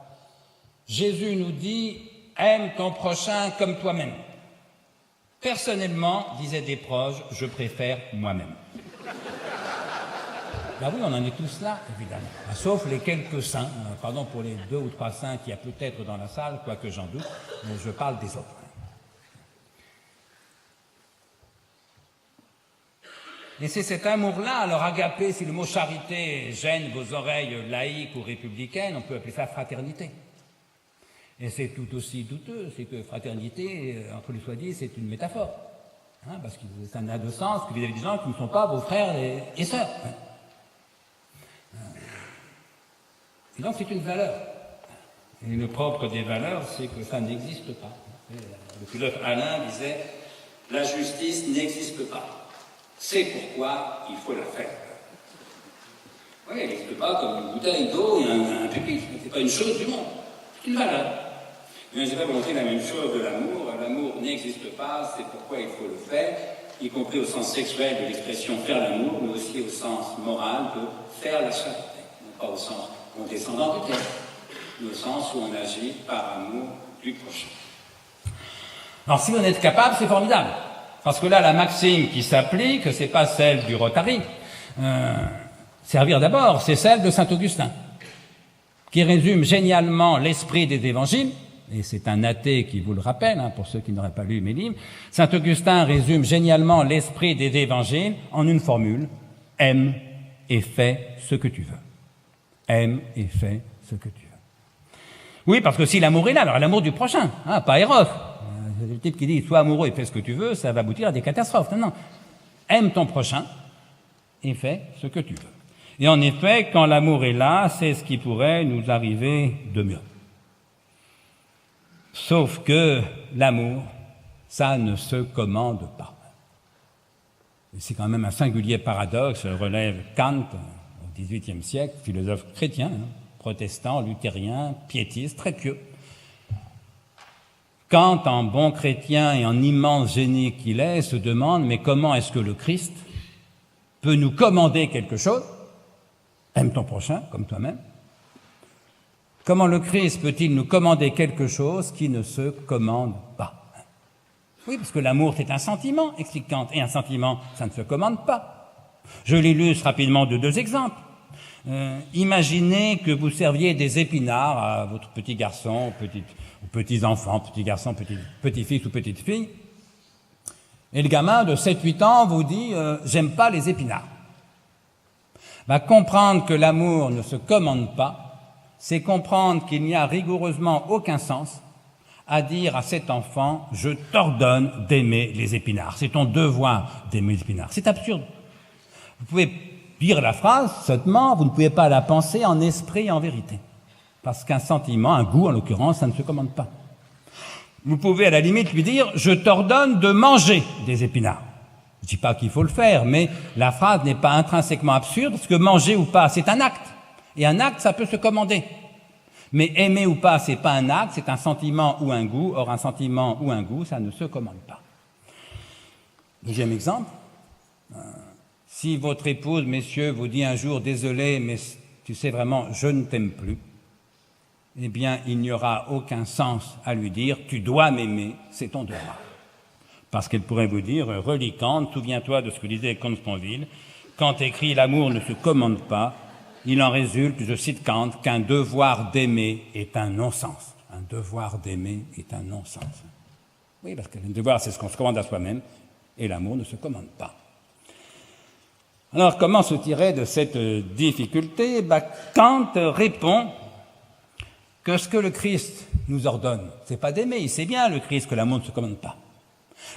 Jésus nous dit « Aime ton prochain comme toi-même ». Personnellement, disaient des proches, je préfère moi-même. Ben oui, on en est tous là, évidemment. Sauf les quelques saints, pardon pour les 2 ou 3 saints qu'il y a peut-être dans la salle, quoique j'en doute, mais je parle des autres. Et c'est cet amour-là, alors agapé, si le mot charité gêne vos oreilles laïques ou républicaines, on peut appeler ça fraternité. Et c'est tout aussi douteux, c'est que fraternité, entre les soi-disant, c'est une métaphore. Parce que ça n'a de sens que vis-à-vis des gens qui ne sont pas vos frères et sœurs. Et donc c'est une valeur. Et le propre des valeurs, c'est que ça n'existe pas. Le philosophe Alain disait « La justice n'existe pas. C'est pourquoi il faut la faire. » Oui, elle n'existe pas comme une bouteille d'eau et un pupitre. Ce n'est pas une chose du monde. C'est une valeur. Mais je n'ai pas montrer la même chose de l'amour. L'amour n'existe pas, c'est pourquoi il faut le faire, y compris au sens sexuel de l'expression faire l'amour, mais aussi au sens moral de faire la charité. Non pas au sens condescendant du terme, mais au sens où on agit par amour du prochain. Alors si on est capable, c'est formidable. Parce que là, la maxime qui s'applique, c'est pas celle du Rotary. Servir d'abord, c'est celle de saint Augustin, qui résume génialement l'esprit des évangiles, et c'est un athée qui vous le rappelle, pour ceux qui n'auraient pas lu mes livres. Saint Augustin résume génialement l'esprit des évangiles en une formule: aime et fais ce que tu veux. Aime et fais ce que tu veux. Oui, parce que si l'amour est là, alors l'amour du prochain, pas Eros. Le type qui dit sois amoureux et fais ce que tu veux, ça va aboutir à des catastrophes. Non, non. Aime ton prochain et fais ce que tu veux. Et en effet, quand l'amour est là, c'est ce qui pourrait nous arriver de mieux. Sauf que l'amour, ça ne se commande pas. Et c'est quand même un singulier paradoxe, relève Kant au XVIIIe siècle, philosophe chrétien, protestant, luthérien, piétiste, très pieux. Kant, en bon chrétien et en immense génie qu'il est, se demande, mais comment est-ce que le Christ peut nous commander quelque chose? Aime ton prochain comme toi-même. Comment le Christ peut-il nous commander quelque chose qui ne se commande pas? Oui, parce que l'amour, c'est un sentiment, explique Kant, et un sentiment, ça ne se commande pas. Je l'illustre rapidement de 2 exemples. Imaginez que vous serviez des épinards à votre petit garçon, aux petits-enfants, petits garçons, petits-fils ou petites-filles, et le gamin de 7-8 ans vous dit « j'aime pas les épinards ». Comprendre que l'amour ne se commande pas, c'est comprendre qu'il n'y a rigoureusement aucun sens à dire à cet enfant « je t'ordonne d'aimer les épinards ». C'est ton devoir d'aimer les épinards. C'est absurde. Vous pouvez dire la phrase sottement, vous ne pouvez pas la penser en esprit et en vérité. Parce qu'un sentiment, un goût en l'occurrence, ça ne se commande pas. Vous pouvez à la limite lui dire « je t'ordonne de manger des épinards ». Je ne dis pas qu'il faut le faire, mais la phrase n'est pas intrinsèquement absurde, parce que manger ou pas, c'est un acte. Et un acte, ça peut se commander. Mais aimer ou pas, c'est pas un acte, c'est un sentiment ou un goût. Or, un sentiment ou un goût, ça ne se commande pas. Deuxième exemple. Si votre épouse, messieurs, vous dit un jour « désolé, mais tu sais vraiment, je ne t'aime plus », eh bien, il n'y aura aucun sens à lui dire « tu dois m'aimer, c'est ton devoir ». Parce qu'elle pourrait vous dire « relis Kant, souviens-toi de ce que disait Kant Sponville, Kant écrit « l'amour ne se commande pas ». Il en résulte, je cite Kant, qu'un devoir d'aimer est un non-sens. Un devoir d'aimer est un non-sens. Oui, parce que le devoir, c'est ce qu'on se commande à soi-même, et l'amour ne se commande pas. Alors, comment se tirer de cette difficulté? Kant répond que ce que le Christ nous ordonne, c'est pas d'aimer, il sait bien, le Christ, que l'amour ne se commande pas.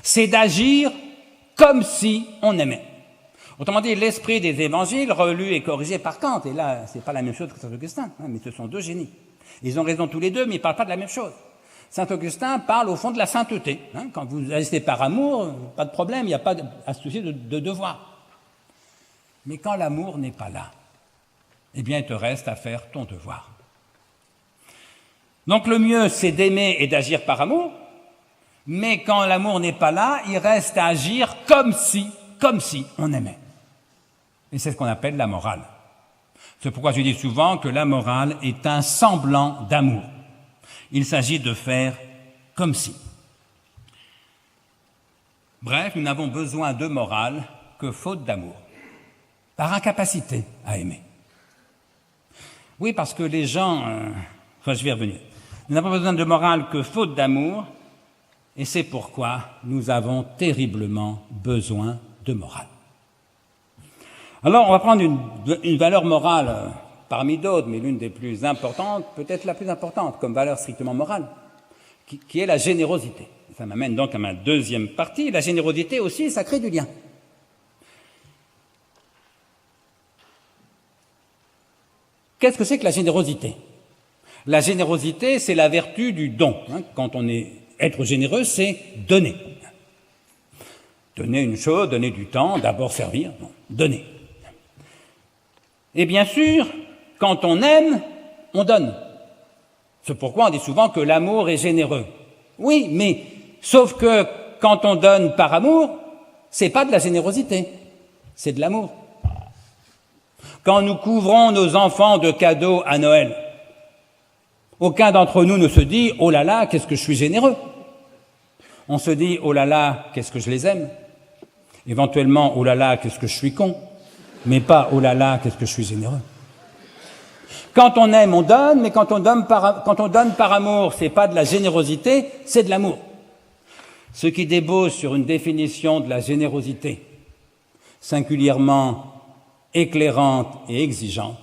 C'est d'agir comme si on aimait. Autrement dit, l'esprit des évangiles, relu et corrigé par Kant, et là, c'est pas la même chose que Saint-Augustin, mais ce sont 2 génies. Ils ont raison tous les 2, mais ils parlent pas de la même chose. Saint-Augustin parle au fond de la sainteté. Quand vous agissez par amour, pas de problème, il n'y a pas à se soucier de devoir. Mais quand l'amour n'est pas là, eh bien, il te reste à faire ton devoir. Donc le mieux, c'est d'aimer et d'agir par amour, mais quand l'amour n'est pas là, il reste à agir comme si on aimait. Et c'est ce qu'on appelle la morale. C'est pourquoi je dis souvent que la morale est un semblant d'amour. Il s'agit de faire comme si. Bref, nous n'avons besoin de morale que faute d'amour, par incapacité à aimer. Oui, parce que les gens... je vais y revenir. Nous n'avons besoin de morale que faute d'amour, et c'est pourquoi nous avons terriblement besoin de morale. Alors, on va prendre une valeur morale parmi d'autres, mais l'une des plus importantes, peut-être la plus importante comme valeur strictement morale, qui est la générosité. Ça m'amène donc à ma deuxième partie. La générosité aussi, ça crée du lien. Qu'est-ce que c'est que la générosité? La générosité, c'est la vertu du don. Quand on est être généreux, c'est donner. Donner une chose, donner du temps, d'abord servir, non, donner. Et bien sûr, quand on aime, on donne. C'est pourquoi on dit souvent que l'amour est généreux. Oui, mais sauf que quand on donne par amour, c'est pas de la générosité, c'est de l'amour. Quand nous couvrons nos enfants de cadeaux à Noël, aucun d'entre nous ne se dit « oh là là, qu'est-ce que je suis généreux ». On se dit « oh là là, qu'est-ce que je les aime ». Éventuellement « oh là là, qu'est-ce que je suis con », mais pas « oh là là, qu'est-ce que je suis généreux ». Quand on aime, on donne, mais quand on donne par amour, c'est pas de la générosité, c'est de l'amour. Ce qui débouche sur une définition de la générosité, singulièrement éclairante et exigeante,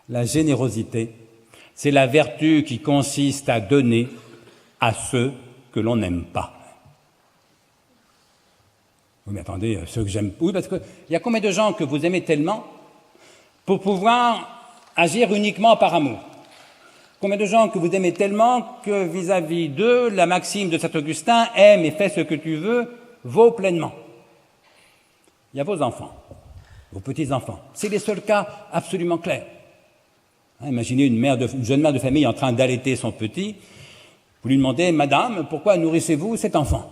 la générosité, c'est la vertu qui consiste à donner à ceux que l'on n'aime pas. Oui, mais attendez, ceux que j'aime... Oui, parce qu'il y a combien de gens que vous aimez tellement pour pouvoir agir uniquement par amour? Combien de gens que vous aimez tellement que vis-à-vis d'eux, la maxime de Saint-Augustin, aime et fais ce que tu veux, vaut pleinement? Il y a vos enfants, vos petits-enfants. C'est les seuls cas absolument clairs. Imaginez une jeune mère de famille en train d'allaiter son petit. Vous lui demandez « Madame, pourquoi nourrissez-vous cet enfant ?»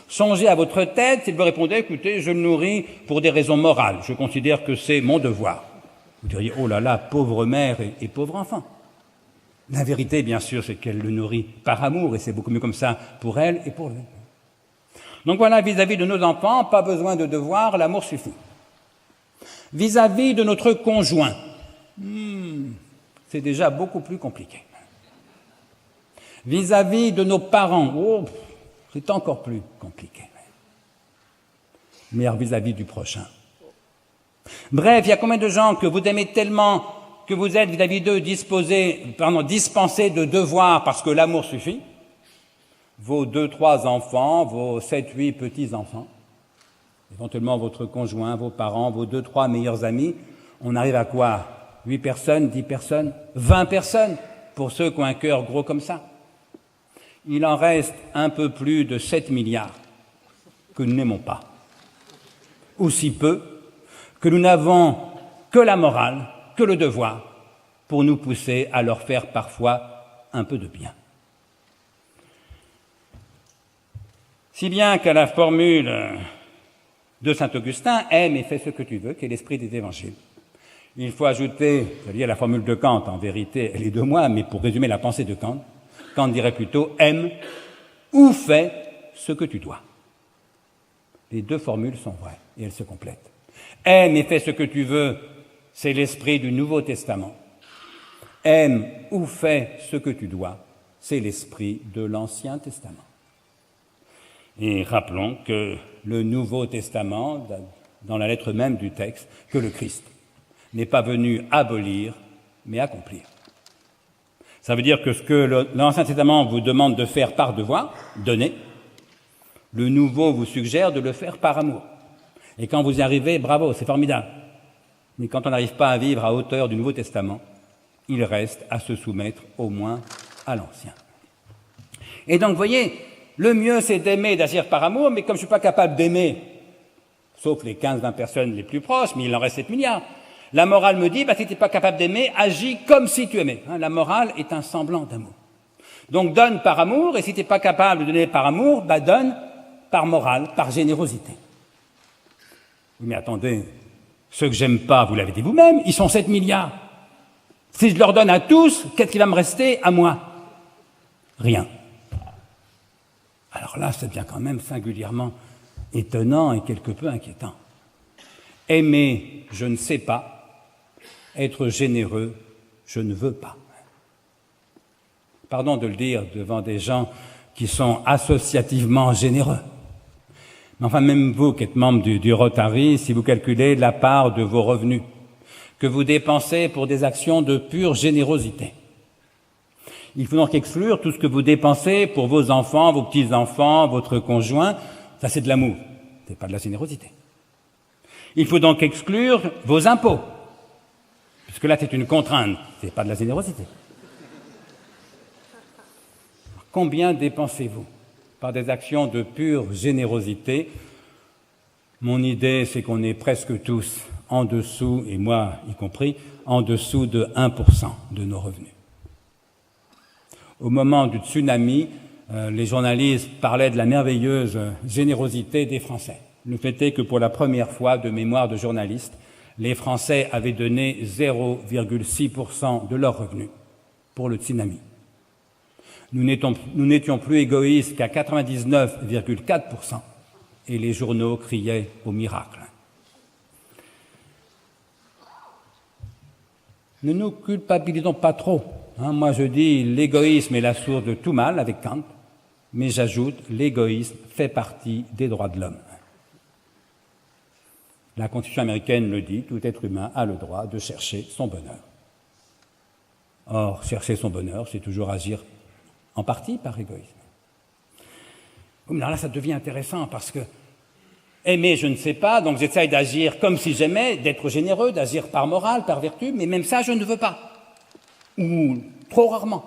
Songez à votre tête, si vous répondez « Écoutez, je le nourris pour des raisons morales. Je considère que c'est mon devoir. » Vous diriez « Oh là là, pauvre mère et pauvre enfant. » La vérité, bien sûr, c'est qu'elle le nourrit par amour, et c'est beaucoup mieux comme ça pour elle et pour lui. Donc voilà, vis-à-vis de nos enfants, pas besoin de devoirs, l'amour suffit. Vis-à-vis de notre conjoint, c'est déjà beaucoup plus compliqué. Vis-à-vis de nos parents, c'est encore plus compliqué. Mais vis-à-vis du prochain. Bref, il y a combien de gens que vous aimez tellement que vous êtes vis-à-vis d'eux dispensés de devoirs parce que l'amour suffit? Vos 2-3 enfants, vos 7-8 petits-enfants, éventuellement votre conjoint, vos parents, vos 2-3 meilleurs amis, on arrive à quoi? 8 personnes, 10 personnes, 20 personnes, pour ceux qui ont un cœur gros comme ça. Il en reste un peu plus de 7 milliards que nous n'aimons pas. Aussi peu que nous n'avons que la morale, que le devoir, pour nous pousser à leur faire parfois un peu de bien. Si bien qu'à la formule de saint Augustin, aime et fais ce que tu veux, qui est l'esprit des évangiles, il faut ajouter, c'est-à-dire la formule de Kant, en vérité, elle est de moi, mais pour résumer la pensée de Kant, Kant dirait plutôt aime ou fais ce que tu dois. Les deux formules sont vraies et elles se complètent. Aime et fais ce que tu veux, c'est l'esprit du Nouveau Testament. Aime ou fais ce que tu dois, c'est l'esprit de l'Ancien Testament. Et rappelons que le Nouveau Testament, dans la lettre même du texte, que le Christ n'est pas venu abolir, mais accomplir. Ça veut dire que ce que l'Ancien Testament vous demande de faire par devoir, donner, le Nouveau vous suggère de le faire par amour. Et quand vous y arrivez, bravo, c'est formidable. Mais quand on n'arrive pas à vivre à hauteur du Nouveau Testament, il reste à se soumettre au moins à l'Ancien. Et donc, vous voyez, le mieux c'est d'aimer, d'agir par amour, mais comme je ne suis pas capable d'aimer, sauf les 15-20 personnes les plus proches, mais il en reste 7 milliards, la morale me dit, si tu n'es pas capable d'aimer, agis comme si tu aimais. La morale est un semblant d'amour. Donc donne par amour, et si tu n'es pas capable de donner par amour, donne par morale, par générosité. Mais attendez, ceux que j'aime pas, vous l'avez dit vous-même, ils sont 7 milliards. Si je leur donne à tous, qu'est-ce qui va me rester à moi? Rien. Alors là, ça devient quand même singulièrement étonnant et quelque peu inquiétant. Aimer, je ne sais pas. Être généreux, je ne veux pas. Pardon de le dire devant des gens qui sont associativement généreux. Mais enfin, même vous qui êtes membre du Rotary, si vous calculez la part de vos revenus que vous dépensez pour des actions de pure générosité, il faut donc exclure tout ce que vous dépensez pour vos enfants, vos petits-enfants, votre conjoint. Ça, c'est de l'amour, c'est pas de la générosité. Il faut donc exclure vos impôts, puisque là, c'est une contrainte, c'est pas de la générosité. Combien dépensez-vous par des actions de pure générosité? Mon idée, c'est qu'on est presque tous en dessous, et moi y compris, en dessous de 1% de nos revenus. Au moment du tsunami, les journalistes parlaient de la merveilleuse générosité des Français. Le fait est que pour la première fois de mémoire de journaliste, les Français avaient donné 0,6% de leurs revenus pour le tsunami. Nous n'étions plus égoïstes qu'à 99,4%, et les journaux criaient au miracle. Ne nous culpabilisons pas trop. Moi je dis l'égoïsme est la source de tout mal avec Kant, mais j'ajoute l'égoïsme fait partie des droits de l'homme. La Constitution américaine le dit, tout être humain a le droit de chercher son bonheur. Or, chercher son bonheur, c'est toujours agir en partie par égoïsme. Mais alors là, ça devient intéressant parce que aimer, je ne sais pas, donc j'essaye d'agir comme si j'aimais, d'être généreux, d'agir par morale, par vertu, mais même ça, je ne veux pas. Ou trop rarement.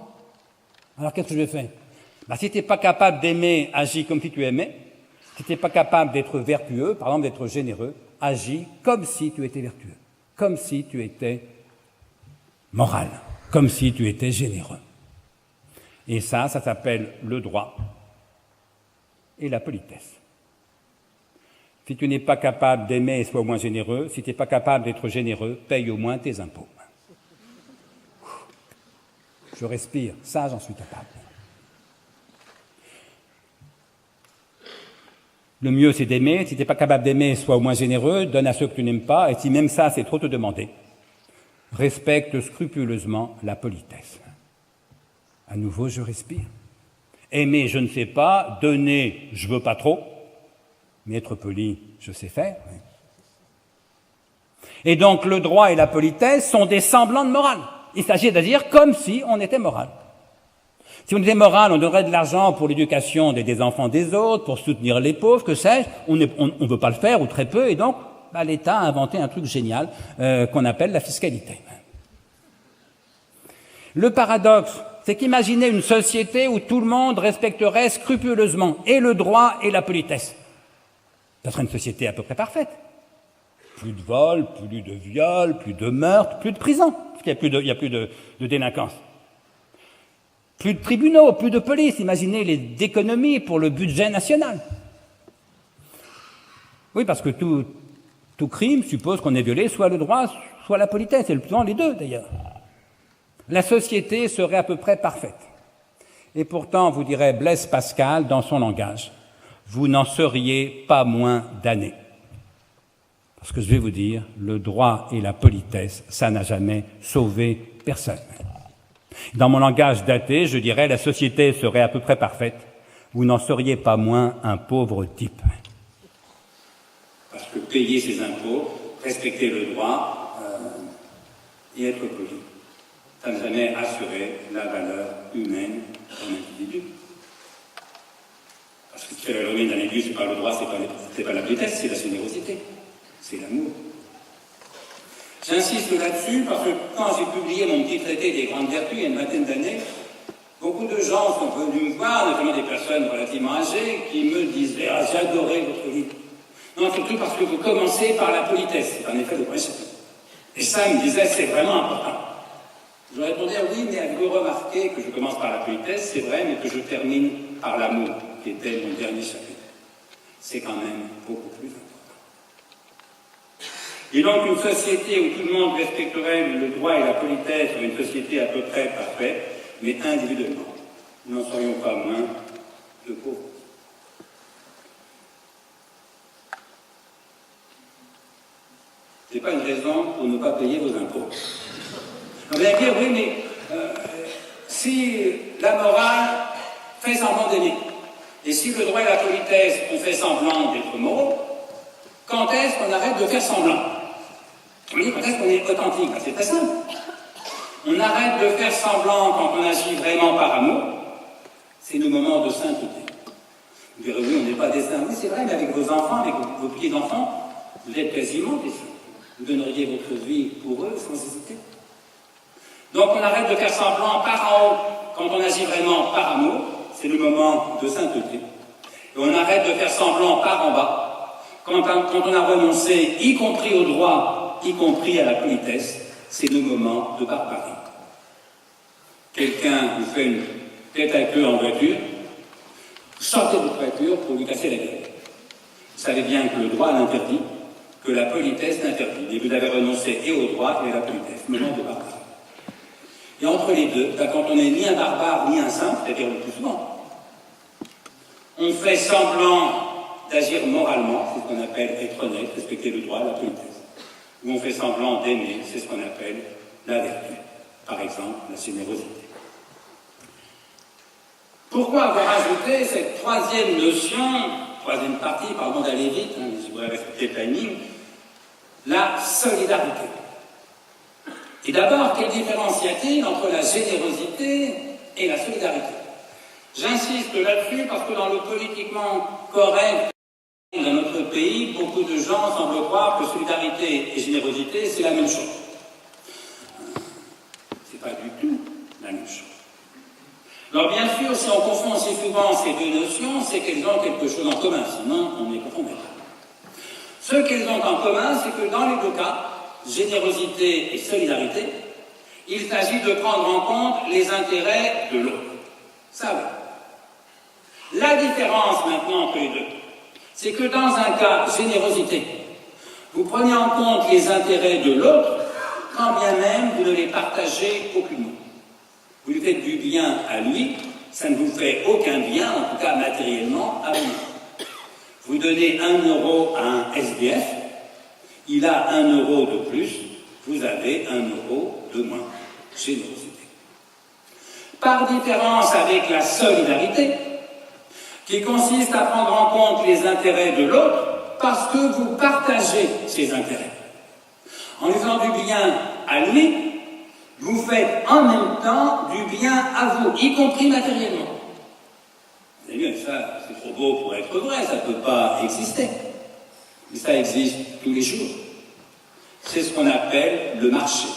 Alors qu'est-ce que je fais? Si tu n'es pas capable d'aimer, agis comme si tu aimais. Si tu n'es pas capable d'être vertueux, par exemple d'être généreux, agis comme si tu étais vertueux, comme si tu étais moral, comme si tu étais généreux. Et ça s'appelle le droit et la politesse. Si tu n'es pas capable d'aimer, sois au moins généreux. Si tu n'es pas capable d'être généreux, paye au moins tes impôts. je respire, ça j'en suis capable. Le mieux c'est d'aimer, si tu n'es pas capable d'aimer, sois au moins généreux, donne à ceux que tu n'aimes pas, et si même ça c'est trop te demander, respecte scrupuleusement la politesse. À nouveau, je respire. Aimer, je ne sais pas, donner, je veux pas trop, mais être poli, je sais faire. Et donc le droit et la politesse sont des semblants de morale. Il s'agit d'agir comme si on était moral. Si on était moral, on donnerait de l'argent pour l'éducation des enfants des autres, pour soutenir les pauvres, que sais-je. On ne veut pas le faire, ou très peu, et donc l'État a inventé un truc génial qu'on appelle la fiscalité. Le paradoxe, c'est qu'imaginez une société où tout le monde respecterait scrupuleusement et le droit et la politesse. Ça serait une société à peu près parfaite. Plus de vols, plus de viols, plus de meurtres, plus de prison, parce qu'il n'y a plus de délinquance. Plus de tribunaux, plus de police. Imaginez les économies pour le budget national. Oui, parce que tout crime suppose qu'on ait violé soit le droit, soit la politesse, et le plus souvent les deux d'ailleurs. La société serait à peu près parfaite. Et pourtant, vous dirait Blaise Pascal dans son langage, vous n'en seriez pas moins damnés. Parce que je vais vous dire, le droit et la politesse, ça n'a jamais sauvé personne. Dans mon langage daté, je dirais la société serait à peu près parfaite, vous n'en seriez pas moins un pauvre type. Parce que payer ses impôts, respecter le droit et être poli, ça n'a jamais assuré la valeur humaine d'un individu. Parce que ce qui fait la valeur humaine d'un individu, c'est pas le droit, c'est pas la politesse, c'est la générosité, c'est l'amour. J'insiste là-dessus parce que quand j'ai publié mon petit traité des grandes vertus il y a une vingtaine d'années, beaucoup de gens sont venus me voir, notamment des personnes relativement âgées, qui me disaient « Ah, j'ai adoré votre livre ». Non, surtout parce que vous commencez par la politesse, c'est en effet le principe. Et ça, il me disait, c'est vraiment important. Je répondais « Oui, mais avez-vous remarqué que je commence par la politesse, c'est vrai, mais que je termine par l'amour, qui était mon dernier chapitre. C'est quand même beaucoup plus important. » Et donc une société où tout le monde respecterait le droit et la politesse serait une société à peu près parfaite, mais individuellement, nous n'en serions pas moins de pauvres. Ce n'est pas une raison pour ne pas payer vos impôts. On va dire, oui, mais si la morale fait semblant d'aimer, et si le droit et la politesse ont fait semblant d'être moraux, quand est-ce qu'on arrête de faire semblant? On dit quand est-ce qu'on est authentique? C'est très simple. On arrête de faire semblant quand on agit vraiment par amour. C'est nos moments de sainteté. Vous direz, oui, on n'est pas des saints. Oui, c'est vrai, mais avec vos enfants, avec vos petits-enfants, vous êtes quasiment des saints. Vous donneriez votre vie pour eux sans hésiter. Donc on arrête de faire semblant par en haut quand on agit vraiment par amour. C'est le moment de sainteté. Et on arrête de faire semblant par en bas quand on a renoncé, y compris au droit, y compris à la politesse, c'est le moment de barbarie. Quelqu'un vous fait une tête à queue en voiture, sortez de votre voiture pour lui casser la gueule. Vous savez bien que le droit l'interdit, que la politesse l'interdit, et vous avez renoncé et au droit et à la politesse, moment de barbarie. Et entre les deux, quand on n'est ni un barbare ni un saint, c'est-à-dire le plus souvent, on fait semblant d'agir moralement, c'est ce qu'on appelle être honnête, respecter le droit, la politesse. Ou on fait semblant d'aimer, c'est ce qu'on appelle la vertu. Par exemple, la générosité. Pourquoi avoir ajouté cette troisième notion, troisième partie, pardon d'aller vite, je voudrais respecter le timing, la solidarité. Et d'abord, quelle différence y a-t-il entre la générosité et la solidarité? J'insiste là-dessus parce que dans le politiquement correct dans notre pays, beaucoup de gens semblent croire que solidarité et générosité, c'est la même chose. C'est pas du tout la même chose. Alors bien sûr, si on confond assez souvent ces deux notions, c'est qu'elles ont quelque chose en commun, sinon on est confondé. Ce qu'elles ont en commun, c'est que dans les deux cas, générosité et solidarité, il s'agit de prendre en compte les intérêts de l'autre. Ça oui. La différence maintenant entre les deux, c'est que dans un cas générosité, vous prenez en compte les intérêts de l'autre, quand bien même vous ne les partagez aucunement. Vous lui faites du bien à lui, ça ne vous fait aucun bien, en tout cas matériellement, à vous. Vous donnez 1 euro à un SDF, il a 1 euro de plus, vous avez 1 euro de moins. Générosité. Par différence avec la solidarité, qui consiste à prendre en compte les intérêts de l'autre parce que vous partagez ces intérêts. En faisant du bien à lui, vous faites en même temps du bien à vous, y compris matériellement. Vous avez vu, ça, c'est trop beau pour être vrai, ça ne peut pas exister. Mais ça existe tous les jours. C'est ce qu'on appelle le marché.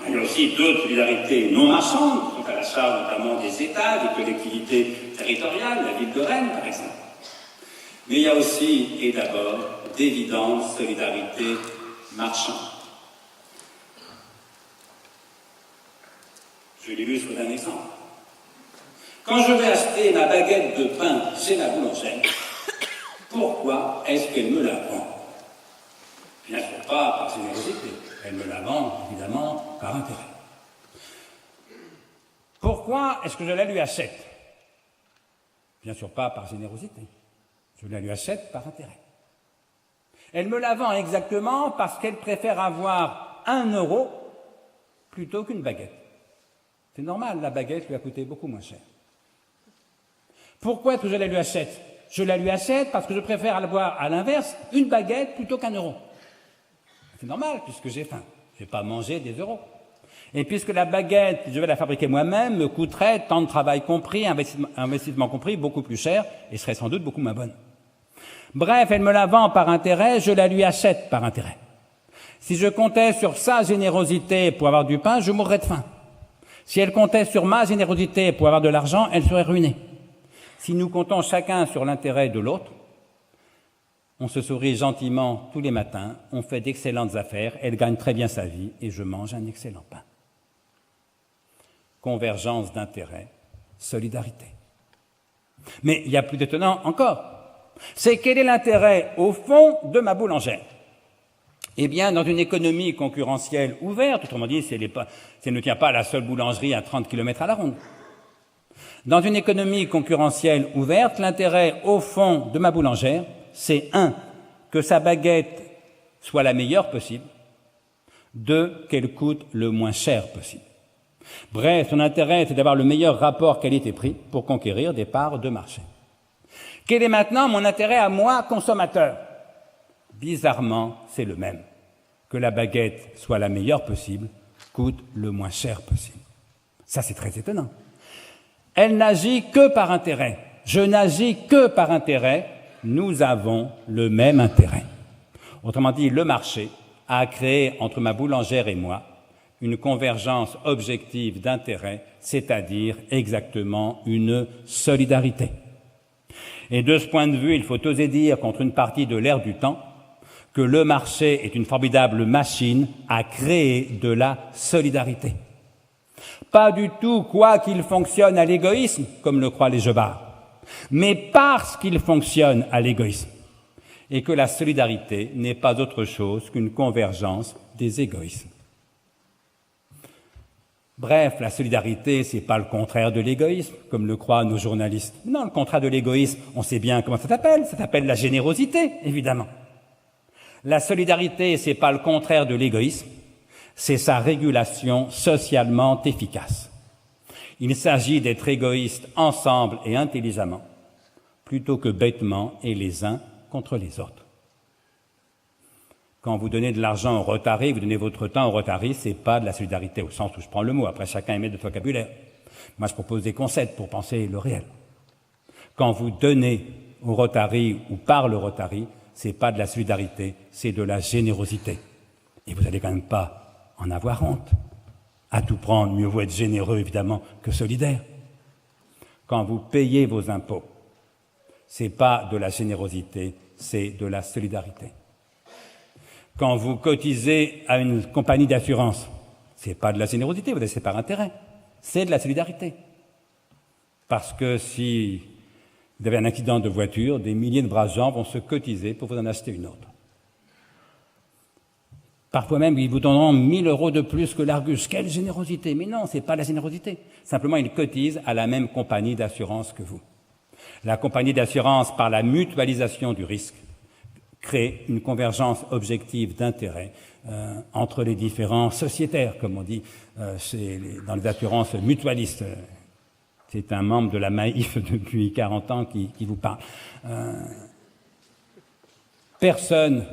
Il y a aussi d'autres solidarités non marchandes, qui sont à la charge notamment des États, des collectivités territoriales, la ville de Rennes par exemple. Mais il y a aussi, et d'abord, d'évidentes solidarités marchandes. Je l'ai vu sous un exemple. Quand je vais acheter ma baguette de pain chez la boulangère, pourquoi est-ce qu'elle me la vend? Bien sûr pas par générosité. Elle me la vend, évidemment, par intérêt. Pourquoi est-ce que je la lui achète? Bien sûr pas par générosité. Je la lui achète par intérêt. Elle me la vend exactement parce qu'elle préfère avoir 1 euro plutôt qu'une baguette. C'est normal, la baguette lui a coûté beaucoup moins cher. Pourquoi est-ce que je la lui achète? Je la lui achète parce que je préfère avoir, à l'inverse, une baguette plutôt qu'1 euro. C'est normal, puisque j'ai faim. Je ne vais pas manger des euros. Et puisque la baguette, je vais la fabriquer moi-même, me coûterait, temps de travail compris, investissement compris, beaucoup plus cher, et serait sans doute beaucoup moins bonne. Bref, elle me la vend par intérêt, je la lui achète par intérêt. Si je comptais sur sa générosité pour avoir du pain, je mourrais de faim. Si elle comptait sur ma générosité pour avoir de l'argent, elle serait ruinée. Si nous comptons chacun sur l'intérêt de l'autre, on se sourit gentiment tous les matins, on fait d'excellentes affaires, elle gagne très bien sa vie et je mange un excellent pain. Convergence d'intérêts, solidarité. Mais il y a plus d'étonnant encore. C'est quel est l'intérêt, au fond, de ma boulangère? Eh bien, dans une économie concurrentielle ouverte, autrement dit, si elle ne tient pas à la seule boulangerie à 30 km à la ronde. Dans une économie concurrentielle ouverte, l'intérêt, au fond, de ma boulangère, c'est 1, que sa baguette soit la meilleure possible, 2, qu'elle coûte le moins cher possible. Bref, son intérêt, c'est d'avoir le meilleur rapport qualité-prix pour conquérir des parts de marché. Quel est maintenant mon intérêt à moi, consommateur? Bizarrement, c'est le même. Que la baguette soit la meilleure possible, coûte le moins cher possible. Ça, c'est très étonnant. Elle n'agit que par intérêt. Je n'agis que par intérêt. Nous avons le même intérêt. Autrement dit, le marché a créé entre ma boulangère et moi une convergence objective d'intérêts, c'est-à-dire exactement une solidarité. Et de ce point de vue, il faut oser dire, contre une partie de l'ère du temps, que le marché est une formidable machine à créer de la solidarité. Pas du tout quoi qu'il fonctionne à l'égoïsme, comme le croient les jeubards, mais parce qu'il fonctionne à l'égoïsme, et que la solidarité n'est pas autre chose qu'une convergence des égoïsmes. Bref, la solidarité, c'est pas le contraire de l'égoïsme, comme le croient nos journalistes. Non, le contraire de l'égoïsme, on sait bien comment ça s'appelle la générosité, évidemment. La solidarité, c'est pas le contraire de l'égoïsme, c'est sa régulation socialement efficace. Il s'agit d'être égoïste ensemble et intelligemment, plutôt que bêtement et les uns contre les autres. Quand vous donnez de l'argent aux Rotary, vous donnez votre temps aux Rotary, c'est pas de la solidarité au sens où je prends le mot. Après, chacun émet de vocabulaire. Moi, je propose des concepts pour penser le réel. Quand vous donnez au Rotary ou par le Rotary, c'est pas de la solidarité, c'est de la générosité. Et vous n'allez quand même pas en avoir honte. À tout prendre, mieux vaut être généreux, évidemment, que solidaire. Quand vous payez vos impôts, c'est pas de la générosité, c'est de la solidarité. Quand vous cotisez à une compagnie d'assurance, c'est pas de la générosité, vous laissez par intérêt, c'est de la solidarité. Parce que si vous avez un accident de voiture, des milliers de braves gens vont se cotiser pour vous en acheter une autre. Parfois même, ils vous donneront 1 000 € de plus que l'Argus. Quelle générosité! Mais non, c'est pas la générosité. Simplement, ils cotisent à la même compagnie d'assurance que vous. La compagnie d'assurance, par la mutualisation du risque, crée une convergence objective d'intérêts entre les différents sociétaires, comme on dit dans les assurances mutualistes. C'est un membre de la Maïf depuis 40 ans qui vous parle. Personne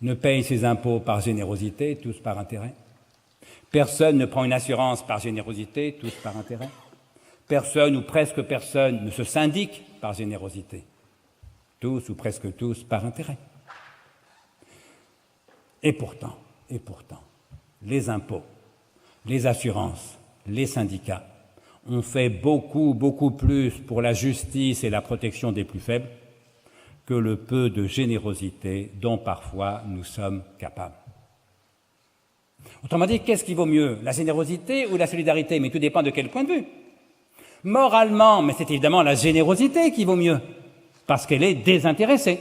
ne paye ses impôts par générosité, tous par intérêt. Personne ne prend une assurance par générosité, tous par intérêt. Personne ou presque personne ne se syndique par générosité, tous ou presque tous par intérêt. Et pourtant, les impôts, les assurances, les syndicats ont fait beaucoup plus pour la justice et la protection des plus faibles que le peu de générosité dont parfois nous sommes capables. Autrement dit, qu'est-ce qui vaut mieux, la générosité ou la solidarité? Mais tout dépend de quel point de vue. Moralement, mais c'est évidemment la générosité qui vaut mieux, parce qu'elle est désintéressée.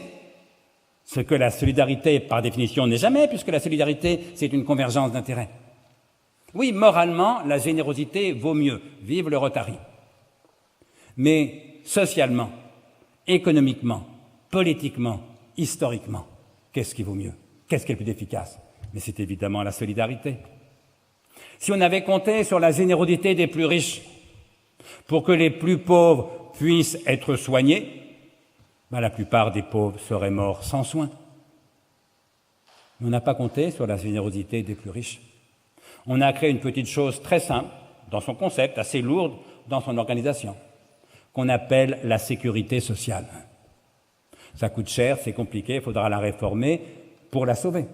Ce que la solidarité, par définition, n'est jamais, puisque la solidarité, c'est une convergence d'intérêts. Oui, moralement, la générosité vaut mieux. Vive le Rotary. Mais socialement, économiquement, politiquement, historiquement, qu'est-ce qui vaut mieux? Qu'est-ce qui est le plus efficace? Mais c'est évidemment la solidarité. Si on avait compté sur la générosité des plus riches pour que les plus pauvres puissent être soignés, la plupart des pauvres seraient morts sans soins. Mais on n'a pas compté sur la générosité des plus riches. On a créé une petite chose très simple dans son concept, assez lourde dans son organisation, qu'on appelle la sécurité sociale. Ça coûte cher, c'est compliqué, il faudra la réformer pour la sauver.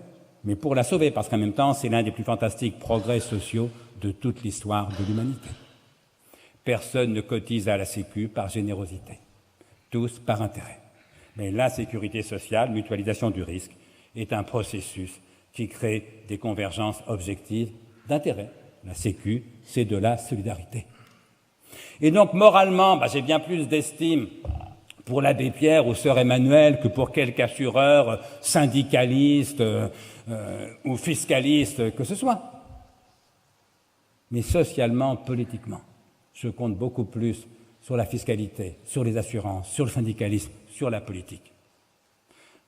Mais pour la sauver, parce qu'en même temps, c'est l'un des plus fantastiques progrès sociaux de toute l'histoire de l'humanité. Personne ne cotise à la Sécu par générosité, tous par intérêt. Mais la sécurité sociale, mutualisation du risque, est un processus qui crée des convergences objectives d'intérêt. La Sécu, c'est de la solidarité. Et donc, moralement, j'ai bien plus d'estime pour l'abbé Pierre ou sœur Emmanuel que pour quelque assureur syndicaliste ou fiscaliste que ce soit. Mais socialement, politiquement, je compte beaucoup plus sur la fiscalité, sur les assurances, sur le syndicalisme, sur la politique,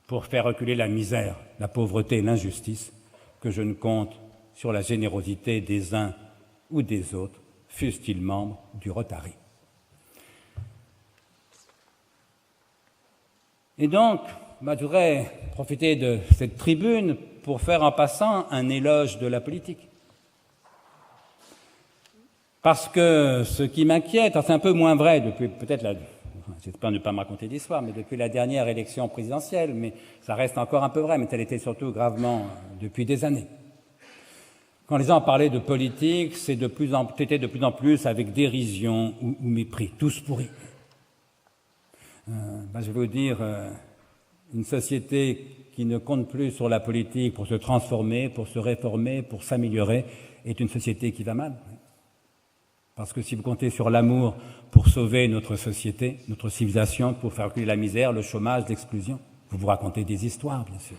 pour faire reculer la misère, la pauvreté et l'injustice, que je ne compte sur la générosité des uns ou des autres, fussent-ils membres du Rotary. Et donc, je voudrais profiter de cette tribune pour faire en passant un éloge de la politique. Parce que ce qui m'inquiète, c'est un peu moins vrai depuis peut-être j'espère ne pas me raconter d'histoire, mais depuis la dernière élection présidentielle, mais ça reste encore un peu vrai, mais ça l'était surtout gravement depuis des années. Quand les gens parlaient de politique, c'était de plus en plus avec dérision ou mépris, tous pourris. Je vais vous dire, une société qui ne compte plus sur la politique pour se transformer, pour se réformer, pour s'améliorer, est une société qui va mal. Parce que si vous comptez sur l'amour pour sauver notre société, notre civilisation, pour faire reculer la misère, le chômage, l'exclusion, vous vous racontez des histoires, bien sûr.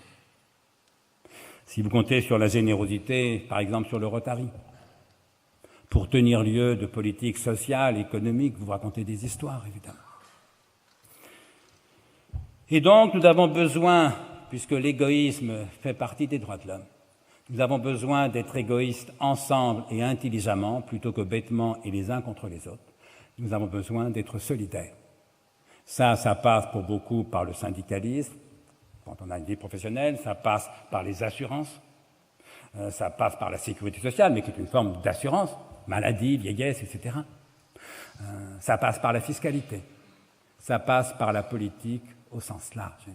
Si vous comptez sur la générosité, par exemple sur le Rotary, pour tenir lieu de politique sociale, économique, vous racontez des histoires, évidemment. Et donc, nous avons besoin, puisque l'égoïsme fait partie des droits de l'homme, nous avons besoin d'être égoïstes ensemble et intelligemment, plutôt que bêtement et les uns contre les autres. Nous avons besoin d'être solidaires. Ça passe pour beaucoup par le syndicalisme, quand on a une vie professionnelle, ça passe par les assurances, ça passe par la sécurité sociale, mais qui est une forme d'assurance, maladie, vieillesse, etc. Ça passe par la fiscalité, ça passe par la politique au sens large.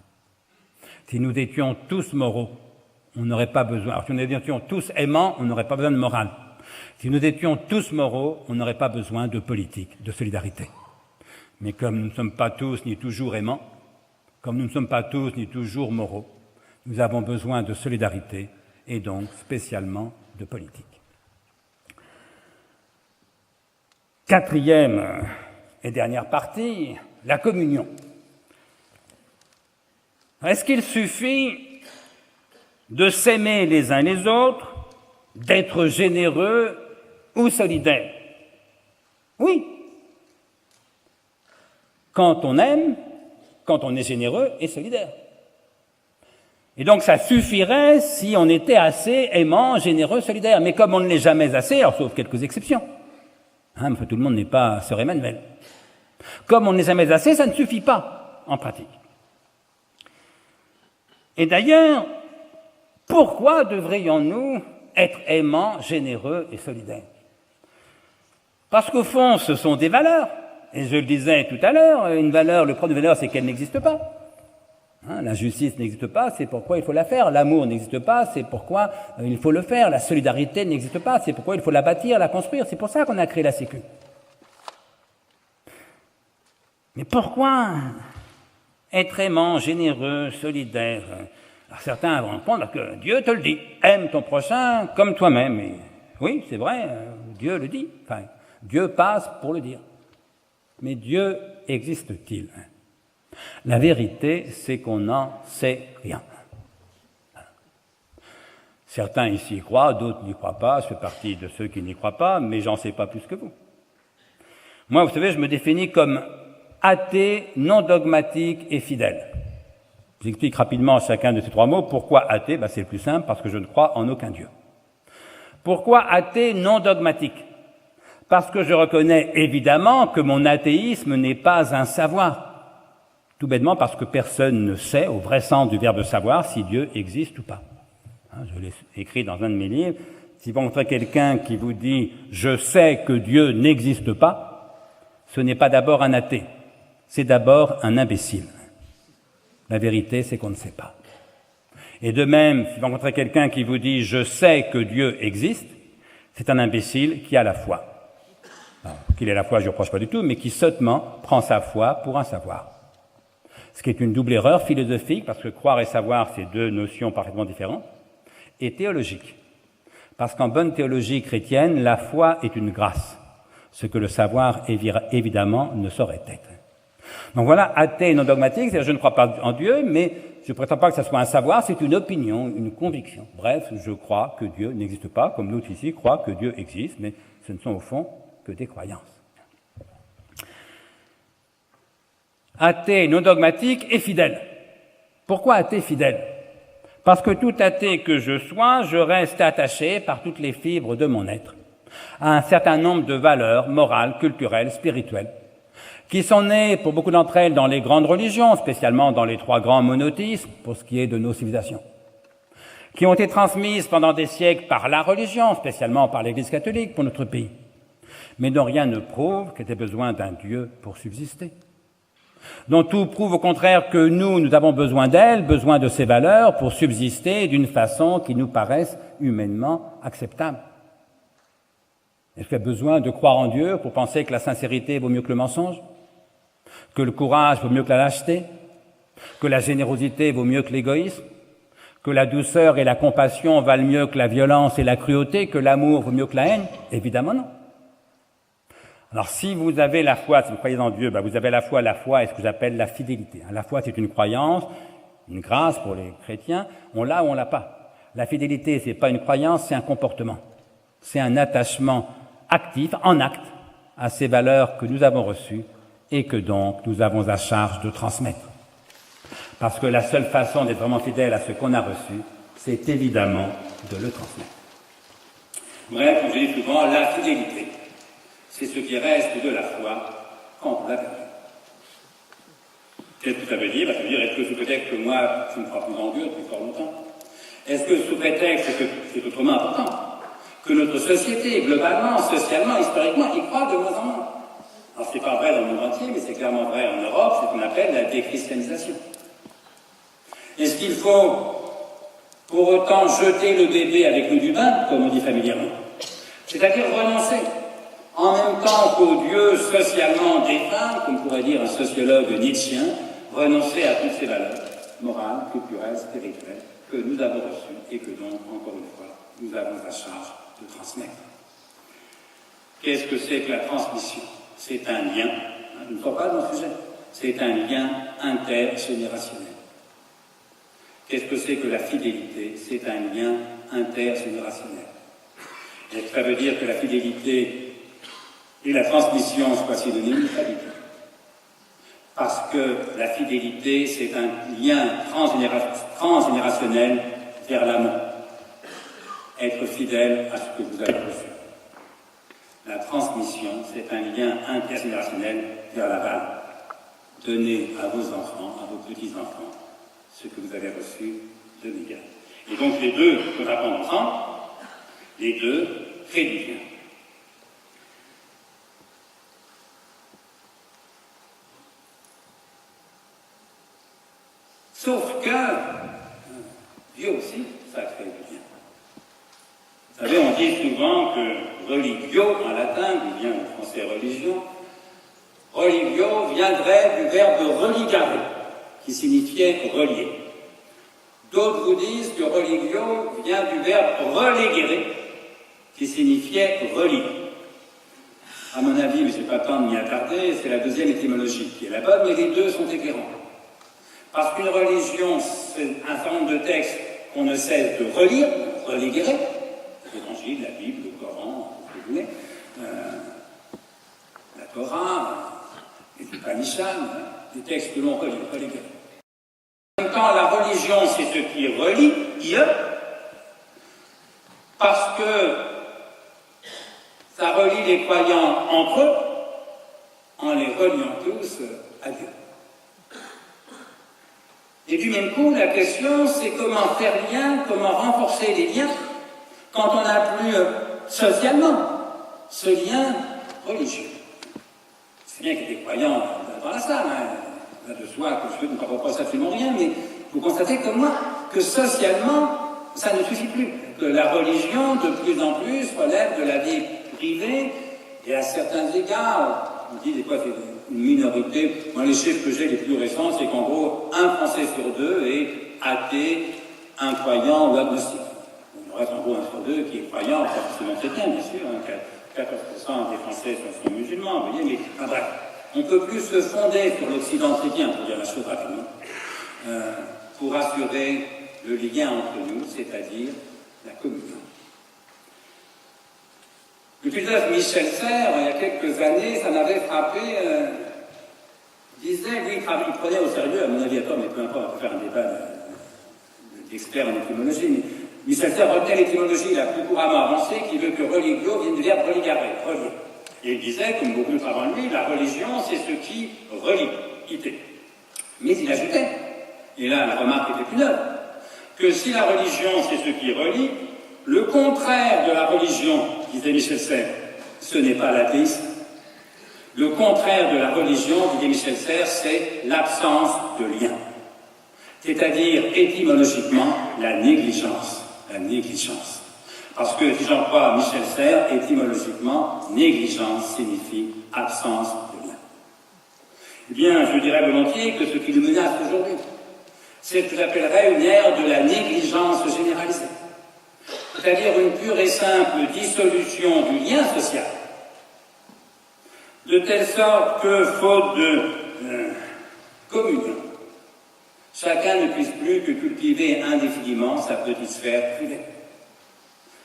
Si nous étions tous moraux, on n'aurait pas besoin, alors si nous étions tous aimants, on n'aurait pas besoin de morale. Si nous étions tous moraux, on n'aurait pas besoin de politique, de solidarité. Mais comme nous ne sommes pas tous ni toujours aimants, comme nous ne sommes pas tous ni toujours moraux, nous avons besoin de solidarité et donc spécialement de politique. Quatrième et dernière partie, la communion. Est-ce qu'il suffit de s'aimer les uns les autres, d'être généreux ou solidaires. Oui. Quand on aime, quand on est généreux et solidaire. Et donc ça suffirait si on était assez aimant, généreux, solidaire. Mais comme on ne l'est jamais assez, alors sauf quelques exceptions, tout le monde n'est pas sœur Emmanuel. Comme on ne l'est jamais assez, ça ne suffit pas en pratique. Et d'ailleurs, pourquoi devrions-nous être aimants, généreux et solidaires? Parce qu'au fond, ce sont des valeurs. Et je le disais tout à l'heure, une valeur, le problème de valeur, c'est qu'elle n'existe pas. La justice n'existe pas, c'est pourquoi il faut la faire. L'amour n'existe pas, c'est pourquoi il faut le faire. La solidarité n'existe pas, c'est pourquoi il faut la bâtir, la construire. C'est pour ça qu'on a créé la Sécu. Mais pourquoi être aimant, généreux, solidaire? Alors certains vont répondre que Dieu te le dit. Aime ton prochain comme toi-même. Et oui, c'est vrai, Dieu le dit. Enfin, Dieu passe pour le dire. Mais Dieu existe-t-il? La vérité, c'est qu'on n'en sait rien. Certains ici y croient, d'autres n'y croient pas. Je fais partie de ceux qui n'y croient pas, mais j'en sais pas plus que vous. Moi, vous savez, je me définis comme athée, non dogmatique et fidèle. J'explique rapidement chacun de ces trois mots. Pourquoi athée? C'est le plus simple, parce que je ne crois en aucun Dieu. Pourquoi athée, non dogmatique? Parce que je reconnais évidemment que mon athéisme n'est pas un savoir. Tout bêtement parce que personne ne sait, au vrai sens du verbe savoir, si Dieu existe ou pas. Je l'ai écrit dans un de mes livres. Si vous rencontrez quelqu'un qui vous dit « je sais que Dieu n'existe pas », ce n'est pas d'abord un athée, c'est d'abord un imbécile. La vérité, c'est qu'on ne sait pas. Et de même, si vous rencontrez quelqu'un qui vous dit « je sais que Dieu existe », c'est un imbécile qui a la foi. Alors, qu'il ait la foi, je ne reproche pas du tout, mais qui sottement prend sa foi pour un savoir. Ce qui est une double erreur philosophique, parce que croire et savoir, c'est deux notions parfaitement différentes, et théologique. Parce qu'en bonne théologie chrétienne, la foi est une grâce, ce que le savoir, évidemment, ne saurait être. Donc voilà, athée non dogmatique, c'est-à-dire je ne crois pas en Dieu, mais je ne prétends pas que ce soit un savoir, c'est une opinion, une conviction. Bref, je crois que Dieu n'existe pas, comme l'autre ici croit que Dieu existe, mais ce ne sont au fond que des croyances. Athée, non dogmatique et fidèle. Pourquoi athée fidèle? Parce que tout athée que je sois, je reste attaché par toutes les fibres de mon être à un certain nombre de valeurs morales, culturelles, spirituelles, qui sont nées pour beaucoup d'entre elles dans les grandes religions, spécialement dans les trois grands monothéismes, pour ce qui est de nos civilisations, qui ont été transmises pendant des siècles par la religion, spécialement par l'Église catholique pour notre pays, mais dont rien ne prouve qu'il y ait besoin d'un Dieu pour subsister, dont tout prouve au contraire que nous avons besoin d'elles, besoin de ces valeurs pour subsister d'une façon qui nous paraisse humainement acceptable. Est-ce qu'il y a besoin de croire en Dieu pour penser que la sincérité vaut mieux que le mensonge, que le courage vaut mieux que la lâcheté, que la générosité vaut mieux que l'égoïsme, que la douceur et la compassion valent mieux que la violence et la cruauté, que l'amour vaut mieux que la haine? Évidemment non. Alors si vous avez la foi, si vous croyez en Dieu, vous avez la foi est ce que j'appelle la fidélité. La foi, c'est une croyance, une grâce pour les chrétiens, on l'a ou on l'a pas. La fidélité, c'est pas une croyance, c'est un comportement. C'est un attachement actif, en acte, à ces valeurs que nous avons reçues et que donc nous avons à charge de transmettre. Parce que la seule façon d'être vraiment fidèle à ce qu'on a reçu, c'est évidemment de le transmettre. Bref, je dis souvent, la fidélité, c'est ce qui reste de la foi quand on l'a perdu. Qu'est-ce que ça veut dire? Ça veut dire, est-ce que sous prétexte que moi, je ne crois plus en Dieu depuis fort longtemps? Est-ce que sous prétexte que c'est autrement important? Que notre société, globalement, socialement, historiquement, y croit de moins en moins. Alors c'est pas vrai dans le monde entier, mais c'est clairement vrai en Europe, c'est ce qu'on appelle la déchristianisation. Est-ce qu'il faut pour autant jeter le bébé avec l'eau du bain, comme on dit familièrement? C'est-à-dire renoncer, en même temps qu'au Dieu socialement défunt, comme pourrait dire un sociologue nietzschéen, renoncer à toutes ces valeurs morales, culturelles, spirituelles, que nous avons reçues et que donc, encore une fois, nous avons à charge de transmettre. Qu'est-ce que c'est que la transmission? C'est un lien, je ne sors pas de mon sujet, c'est un lien intergénérationnel.
Qu'est-ce que c'est que la fidélité? C'est un lien intergénérationnel. Est-ce que ça veut dire que la fidélité et la transmission soient synonymes? Pas du tout. Parce que la fidélité, c'est un lien transgénérationnel vers l'amour. Être fidèle à ce que vous avez reçu. La transmission, c'est un lien intergénérationnel vers la valeur. Donnez à vos enfants, à vos petits-enfants, ce que vous avez reçu de l'égal. Et donc les deux peuvent apprendre ensemble, les deux créent du lien. Sauf que Dieu aussi, ça crée du lien. Vous savez, on dit souvent que religio, en latin, d'où vient le français religion, religio viendrait du verbe religare, qui signifiait relier. D'autres vous disent que religio vient du verbe relegere, qui signifiait relier. À mon avis, mais je n'ai pas le temps de m'y attarder, c'est la deuxième étymologie qui est la bonne, mais les deux sont éclairants. Parce qu'une religion, c'est un certain nombre de textes qu'on ne cesse de relire, relegere, l'Évangile, la Bible, le Coran, ce que vous voulez, la Torah, les Upanishads, des textes que l'on relit, relegere. En même temps, la religion, c'est ce qui relie, parce que ça relie les croyants entre eux, en les reliant tous à Dieu. Et du même coup, la question, c'est comment faire lien, comment renforcer les liens, quand on n'a plus socialement ce lien religieux. C'est bien qu'il y ait des croyants dans la salle, là de soi, que je ne propose absolument rien, mais vous constatez comme moi que socialement, ça ne suffit plus. Que la religion, de plus en plus, relève de la vie privée, et à certains égards, on dit des fois c'est une minorité. Moi, les chiffres que j'ai les plus récents, c'est qu'en gros, un Français sur deux est athée, incroyant ou agnostique. Il reste en gros un sur deux qui est croyant, pas forcément chrétien, bien sûr, 14% des Français sont musulmans, vous voyez, mais enfin, bref. On ne peut plus se fonder sur l'Occident chrétien, pour dire la chose rapidement, pour assurer le lien entre nous, c'est-à-dire la communion. Le philosophe Michel Serres, il y a quelques années, ça m'avait frappé, disait, lui, il prenait au sérieux, à mon avis, à tort, mais peu importe, on peut faire un débat d'experts en étymologie, mais Michel Serres retenait l'étymologie la plus couramment avancée, qui veut que religio vienne du verbe religare, relier. Et il disait, comme beaucoup avant lui, la religion, c'est ce qui relie, ité. Mais il ajoutait, et là la remarque était plus neuve, que si la religion, c'est ce qui relie, le contraire de la religion, disait Michel Serres, ce n'est pas l'athéisme. Le contraire de la religion, disait Michel Serres, c'est l'absence de lien. C'est-à-dire, étymologiquement, la négligence. La négligence. Parce que, si j'en crois Michel Serres, étymologiquement, négligence signifie absence de lien. Eh bien, je dirais volontiers que ce qui nous menace aujourd'hui, c'est ce que j'appellerais une ère de la négligence généralisée. C'est-à-dire une pure et simple dissolution du lien social. De telle sorte que, faute de communion, chacun ne puisse plus que cultiver indéfiniment sa petite sphère privée.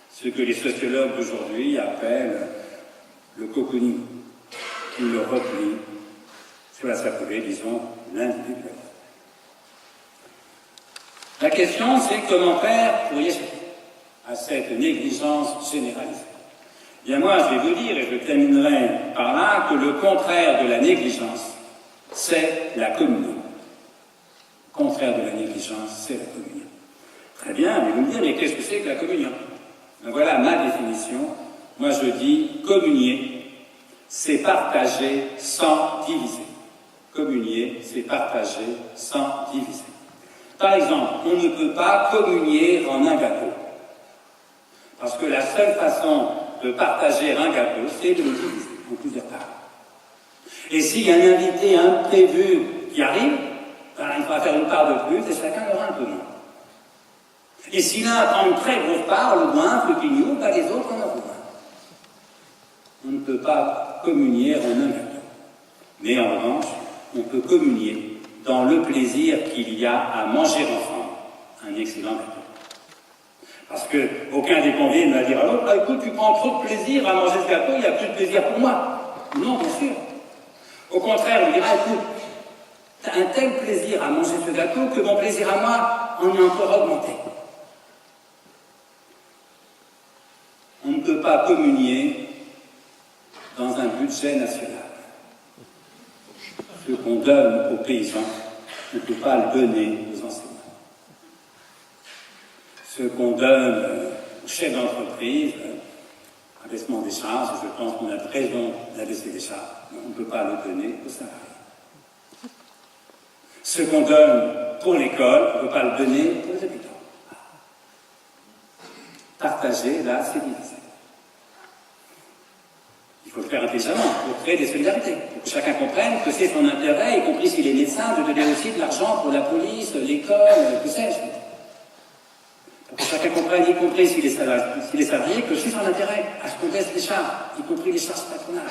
Ce que les sociologues d'aujourd'hui appellent le cocooning, ou le repli sur la sphère privée, disons, l'individualisme. La question, c'est comment faire pour y échapper à cette négligence généralisée. Bien moi, je vais vous dire, et je terminerai par là, que le contraire de la négligence, c'est la communion. Le contraire de la négligence, c'est la communion. Très bien, mais vous me dites, mais qu'est-ce que c'est que la communion? Ben voilà ma définition. Moi, je dis, communier, c'est partager sans diviser. Communier, c'est partager sans diviser. Par exemple, on ne peut pas communier en un gâteau. Parce que la seule façon de partager un gâteau, c'est de le diviser en plusieurs parts. Et s'il y a un invité imprévu qui arrive, ben, il faudra faire une part de plus et chacun aura un peu moins. Et si l'un prend une très grosse part, le moins, le pignou, ben les autres en auront moins. On ne peut pas communier en un gâteau. Mais en revanche, on peut communier dans le plaisir qu'il y a à manger ensemble un excellent gâteau. Parce qu'aucun des convives ne va dire à l'autre, écoute, tu prends trop de plaisir à manger ce gâteau, il n'y a plus de plaisir pour moi. Non, bien sûr. Au contraire, il dira, écoute, tu as un tel plaisir à manger ce gâteau que mon plaisir à moi en est encore augmenté. On ne peut pas communier dans un budget national. Ce qu'on donne aux paysans, on ne peut pas le donner aux enseignants. Ce qu'on donne aux chefs d'entreprise, abaissement des charges, je pense qu'on a raison d'abaisser les charges, mais on ne peut pas le donner aux salariés. Ce qu'on donne pour l'école, on ne peut pas le donner aux habitants. Partager, là, c'est diviser. Il faut le faire intelligemment pour créer des solidarités, pour que chacun comprenne que c'est son intérêt, y compris s'il est médecin, de donner aussi de l'argent pour la police, l'école, que sais-je. Pour que chacun comprenne, y compris s'il est salarié, que c'est son intérêt à ce qu'on baisse les charges, y compris les charges patronales.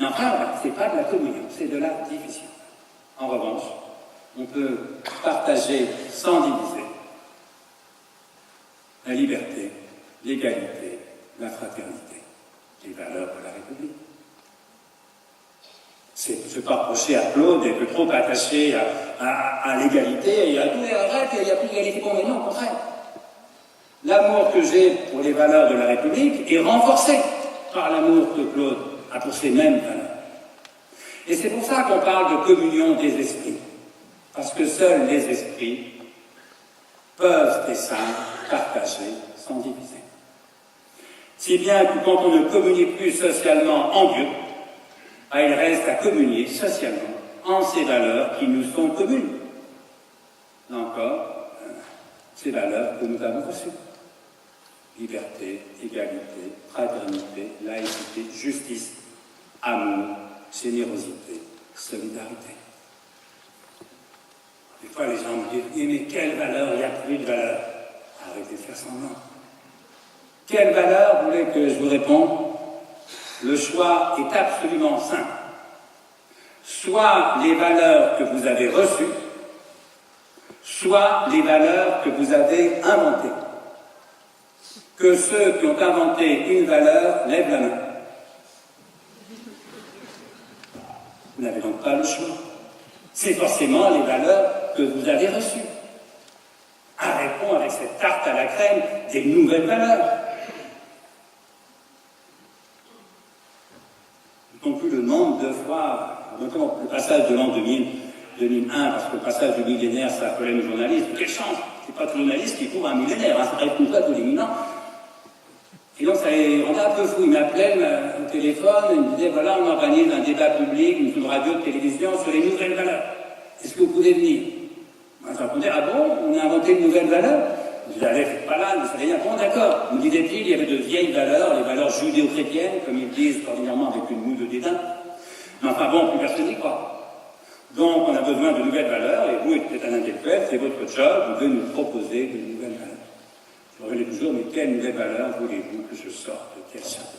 Mais enfin, ce n'est pas de la communion, c'est de la division. En revanche, on peut partager sans diviser la liberté, l'égalité, la fraternité, les valeurs de la République. C'est se pas reprocher à Claude d'être trop attaché à l'égalité et à tout, et arrête, il n'y a plus d'égalité pour moi. Non, au contraire. L'amour que j'ai pour les valeurs de la République est renforcé par l'amour que Claude a pour ces mêmes valeurs. Et c'est pour ça qu'on parle de communion des esprits. Parce que seuls les esprits peuvent et savent partager sans diviser. Si bien que quand on ne communie plus socialement en Dieu, il reste à communier socialement en ces valeurs qui nous sont communes. Là encore, ces valeurs que nous avons reçues. Liberté, égalité, fraternité, laïcité, justice, amour, générosité, solidarité. Des fois, les gens me disent, mais quelle valeur? Il n'y a plus de valeur. Arrêtez de faire semblant. Quelle valeur vous voulez que je vous réponde? Le choix est absolument simple. Soit les valeurs que vous avez reçues, soit les valeurs que vous avez inventées. Que ceux qui ont inventé une valeur lèvent la main. Vous n'avez donc pas le choix. C'est forcément les valeurs que vous avez reçues. Arrêtons avec cette tarte à la crème des nouvelles valeurs. Je ne compte plus le nombre de fois, notamment le passage de l'an 2001, parce que le passage du millénaire, ça appelait le journaliste. Quelle chance! C'est pas tout journaliste qui couvre un millénaire, ça répond pas tous les 1000 ans. Et donc ça les rendait un peu fou. Il m'appelait au téléphone, il me disait, voilà, on organise un débat public, une radio de télévision sur les nouvelles valeurs. Est-ce que vous pouvez venir? Moi, je répondais, ah bon, on a inventé une nouvelle valeur? Je disais, allez, faites pas là, ne savez rien. Bon, d'accord. Me disait-il, il y avait de vieilles valeurs, les valeurs judéo-chrétiennes, comme ils disent ordinairement avec une moue de dédain. Mais enfin bon, plus personne n'y croit. Donc, on a besoin de nouvelles valeurs, et vous, êtes un intellectuel, c'est votre job, vous devez nous proposer de nouvelles valeurs. Je revenais toujours, mais quelle nouvelle valeur voulez-vous que je sorte de quel chapeau?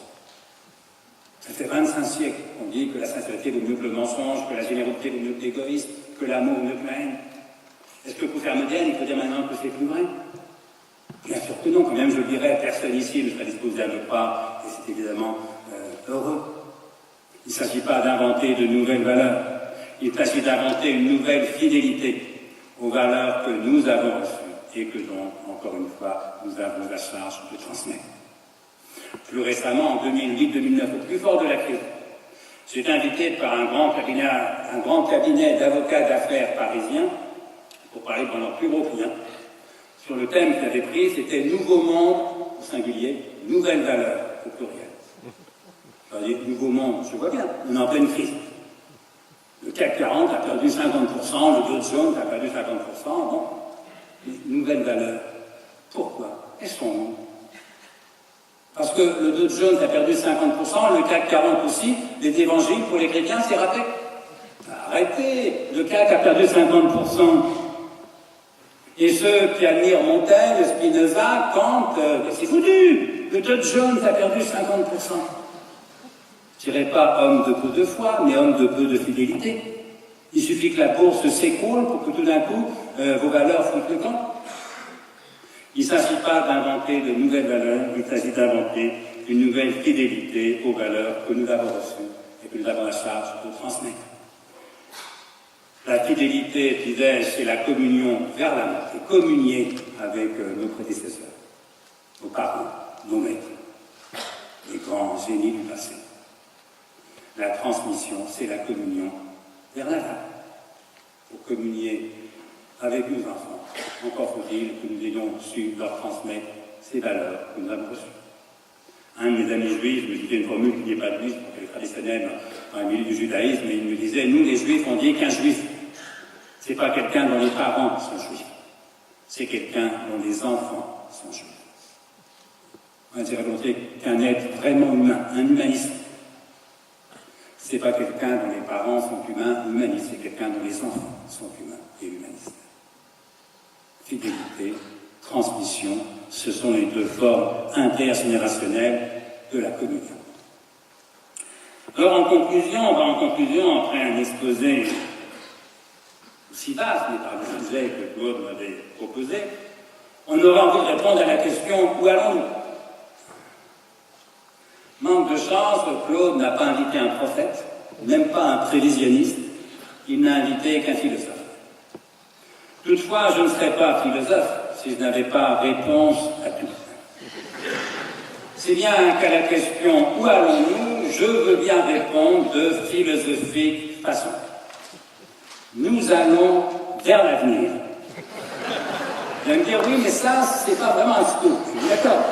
Ça fait 25 siècles qu'on dit que la sincérité vaut mieux que le mensonge, que la générosité vaut mieux que l'égoïsme, que l'amour vaut mieux que la haine. Est-ce que pour faire moderne, il faut dire maintenant que c'est plus vrai? Bien sûr que non, quand même je le dirais, personne ici ne serait disposé à me croire, et c'est évidemment heureux. Il ne s'agit pas d'inventer de nouvelles valeurs, il s'agit d'inventer une nouvelle fidélité aux valeurs que nous avons reçues et que donc, encore une fois, nous avons la charge de transmettre. Plus récemment, en 2008-2009, au plus fort de la crise, j'ai été invité par un grand cabinet d'avocats d'affaires parisiens pour parler pendant leur plus gros client. Sur le thème qu'ils avaient pris, c'était Nouveau Monde, au singulier, Nouvelles Valeurs, au pluriel. Alors, dit Nouveau Monde, je vois bien, on est en pleine crise. Le CAC 40 a perdu 50%, le Dow Jones a perdu 50%, bon. Nouvelles valeurs. Pourquoi? Qu'est-ce qu'on dit? Parce que le Dow Jones a perdu 50%, le CAC 40 aussi, les évangiles pour les chrétiens, c'est raté. Arrêtez, le CAC a perdu 50%. Et ceux qui admirent Montaigne, Spinoza, Kant, c'est foutu. Le Dow Jones a perdu 50%. Je dirais pas homme de peu de foi, mais homme de peu de fidélité. Il suffit que la bourse s'écroule pour que tout d'un coup, vos valeurs foutent le camp. Il ne s'agit pas d'inventer de nouvelles valeurs, il s'agit d'inventer une nouvelle fidélité aux valeurs que nous avons reçues et que nous avons la charge de transmettre. La fidélité, disais-je, c'est la communion vers la mort, c'est communier avec nos prédécesseurs, nos parents, nos maîtres, les grands génies du passé. La transmission, c'est la communion vers la vie. Pour communier avec nos enfants, encore faut-il que nous ayons su leur transmettre ces valeurs que nous avons reçues. Un de mes amis juifs me disait une formule qui n'est pas juive, qui est traditionnelle dans le milieu du judaïsme, mais il me disait, nous les juifs, on dit qu'un juif, c'est pas quelqu'un dont les parents sont juifs, c'est quelqu'un dont les enfants sont juifs. On dirait volontiers qu'un être vraiment humain, un humaniste, c'est pas quelqu'un dont les parents sont humains, humanistes, c'est quelqu'un dont les enfants sont humains et humanistes. Fidélité, transmission, ce sont les deux formes intergénérationnelles de la communion. Alors en conclusion, après un exposé aussi vaste, mais par le sujet que Claude m'avait proposé, on aura envie de répondre à la question « Où allons-nous » Manque de chance, Claude n'a pas invité un prophète, même pas un prévisionniste, il n'a invité qu'un philosophe. Toutefois, je ne serais pas philosophe si je n'avais pas réponse à tout. C'est bien qu'à la question « Où allons-nous » je veux bien répondre de philosophique façon. Nous allons vers l'avenir. Vous allez me dire « Oui, mais ça, c'est pas vraiment un scoop. » Je suis d'accord.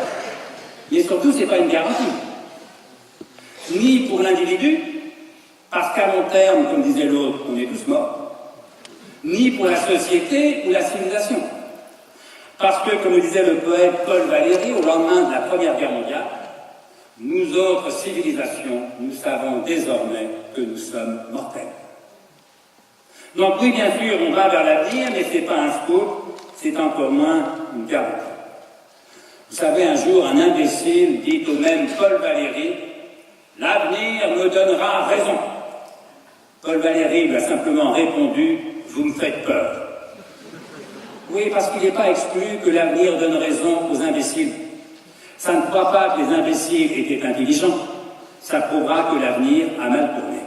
Mais surtout, c'est pas une garantie. Ni pour l'individu, parce qu'à long terme, comme disait l'autre, on est tous morts, ni pour la société ou la civilisation. Parce que, comme disait le poète Paul Valéry, au lendemain de la Première Guerre mondiale, nous autres civilisations, nous savons désormais que nous sommes mortels. Donc oui, bien sûr, on va vers l'avenir, mais c'est pas un scoop, c'est encore moins une garantie. Vous savez, un jour, un imbécile dit au même Paul Valéry, « L'avenir me donnera raison. » Paul Valéry lui a simplement répondu « Vous me faites peur. » Oui, parce qu'il n'est pas exclu que l'avenir donne raison aux imbéciles. Ça ne croit pas que les imbéciles étaient intelligents. Ça prouvera que l'avenir a mal tourné.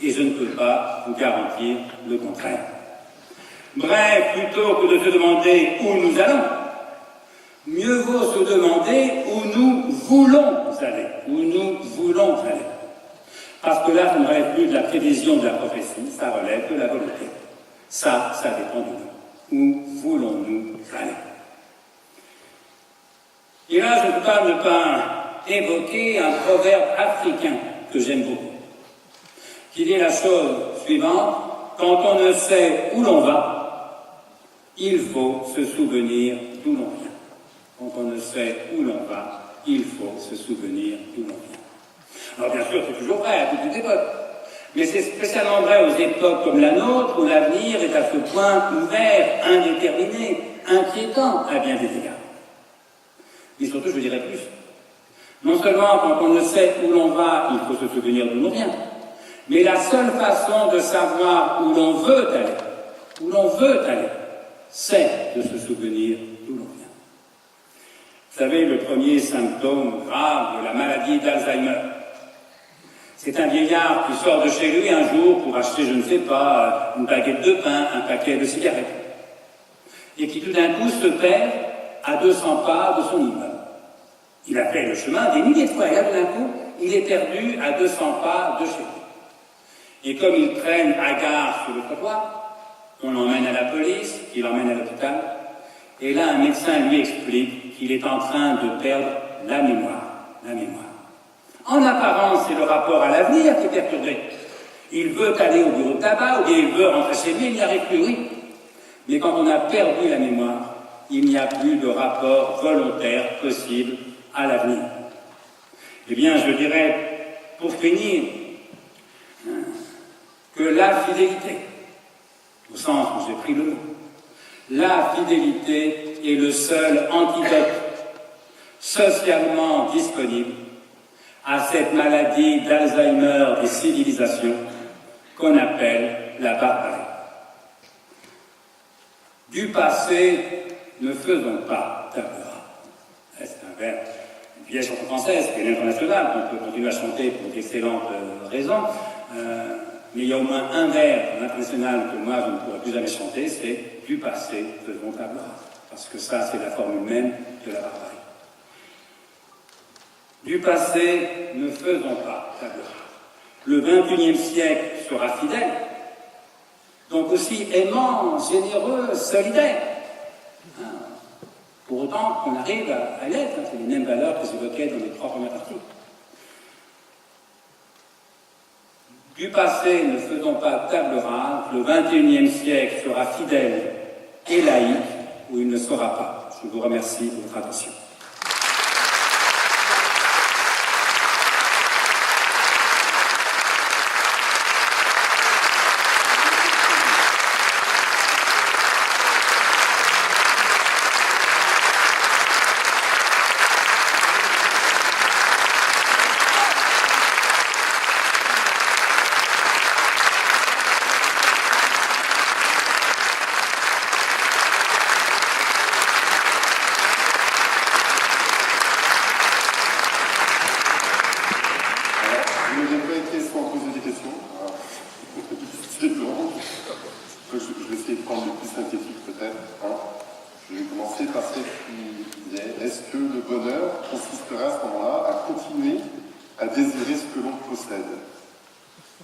Et je ne peux pas vous garantir le contraire. Bref, plutôt que de se demander où nous allons, mieux vaut se demander où nous voulons aller. Où nous voulons aller. Parce que là, ça ne relève plus de la prévision de la prophétie, ça relève de la volonté. Ça dépend de nous. Où voulons-nous aller? Et là, je ne peux pas ne pas évoquer un proverbe africain que j'aime beaucoup, qui dit la chose suivante: quand on ne sait où l'on va, il faut se souvenir d'où l'on vient. Quand on ne sait où l'on va, il faut se souvenir d'où l'on vient. Alors bien sûr, c'est toujours vrai à toutes les époques, mais c'est spécialement vrai aux époques comme la nôtre, où l'avenir est à ce point ouvert, indéterminé, inquiétant à bien des égards. Mais surtout, je dirais plus. Non seulement quand on ne sait où l'on va, il faut se souvenir d'où l'on vient, mais la seule façon de savoir où l'on veut aller, c'est de se souvenir d'où l'on vient. Vous savez, le premier symptôme grave de la maladie d'Alzheimer, c'est un vieillard qui sort de chez lui un jour pour acheter, je ne sais pas, une baguette de pain, un paquet de cigarettes, et qui tout d'un coup se perd à 200 pas de son immeuble. Il a fait le chemin des milliers de fois, et là, tout d'un coup, il est perdu à 200 pas de chez lui. Et comme il traîne hagard sur le trottoir, on l'emmène à la police, il l'emmène à l'hôpital, et là, un médecin lui explique qu'il est en train de perdre la mémoire. La mémoire. En apparence, c'est le rapport à l'avenir qui est perturbé. Il veut aller au bureau de tabac, ou bien il veut rentrer chez lui, il n'y arrive plus, oui. Mais quand on a perdu la mémoire, il n'y a plus de rapport volontaire possible à l'avenir. Eh bien, je dirais, pour finir, que la fidélité, au sens où j'ai pris le mot, la fidélité est le seul antidote socialement disponible à cette maladie d'Alzheimer des civilisations qu'on appelle la barbarie. Du passé, ne faisons pas table rase. C'est un vers, une vieille chanson française qui est internationale, qu'on peut continuer à chanter pour d'excellentes raisons. Mais il y a au moins un vers international que moi je ne pourrais plus jamais chanter, c'est du passé, faisons table rase. Parce que ça, c'est la formule même de la barbarie. Du passé, ne faisons pas table rase. Le XXIe siècle sera fidèle, donc aussi aimant, généreux, solidaire. Pour autant qu'on arrive à l'être, c'est les mêmes valeurs que j'évoquais dans les 3 premières parties. Du passé, ne faisons pas table rase, le XXIe siècle sera fidèle et laïque, ou il ne sera pas. Je vous remercie de votre attention.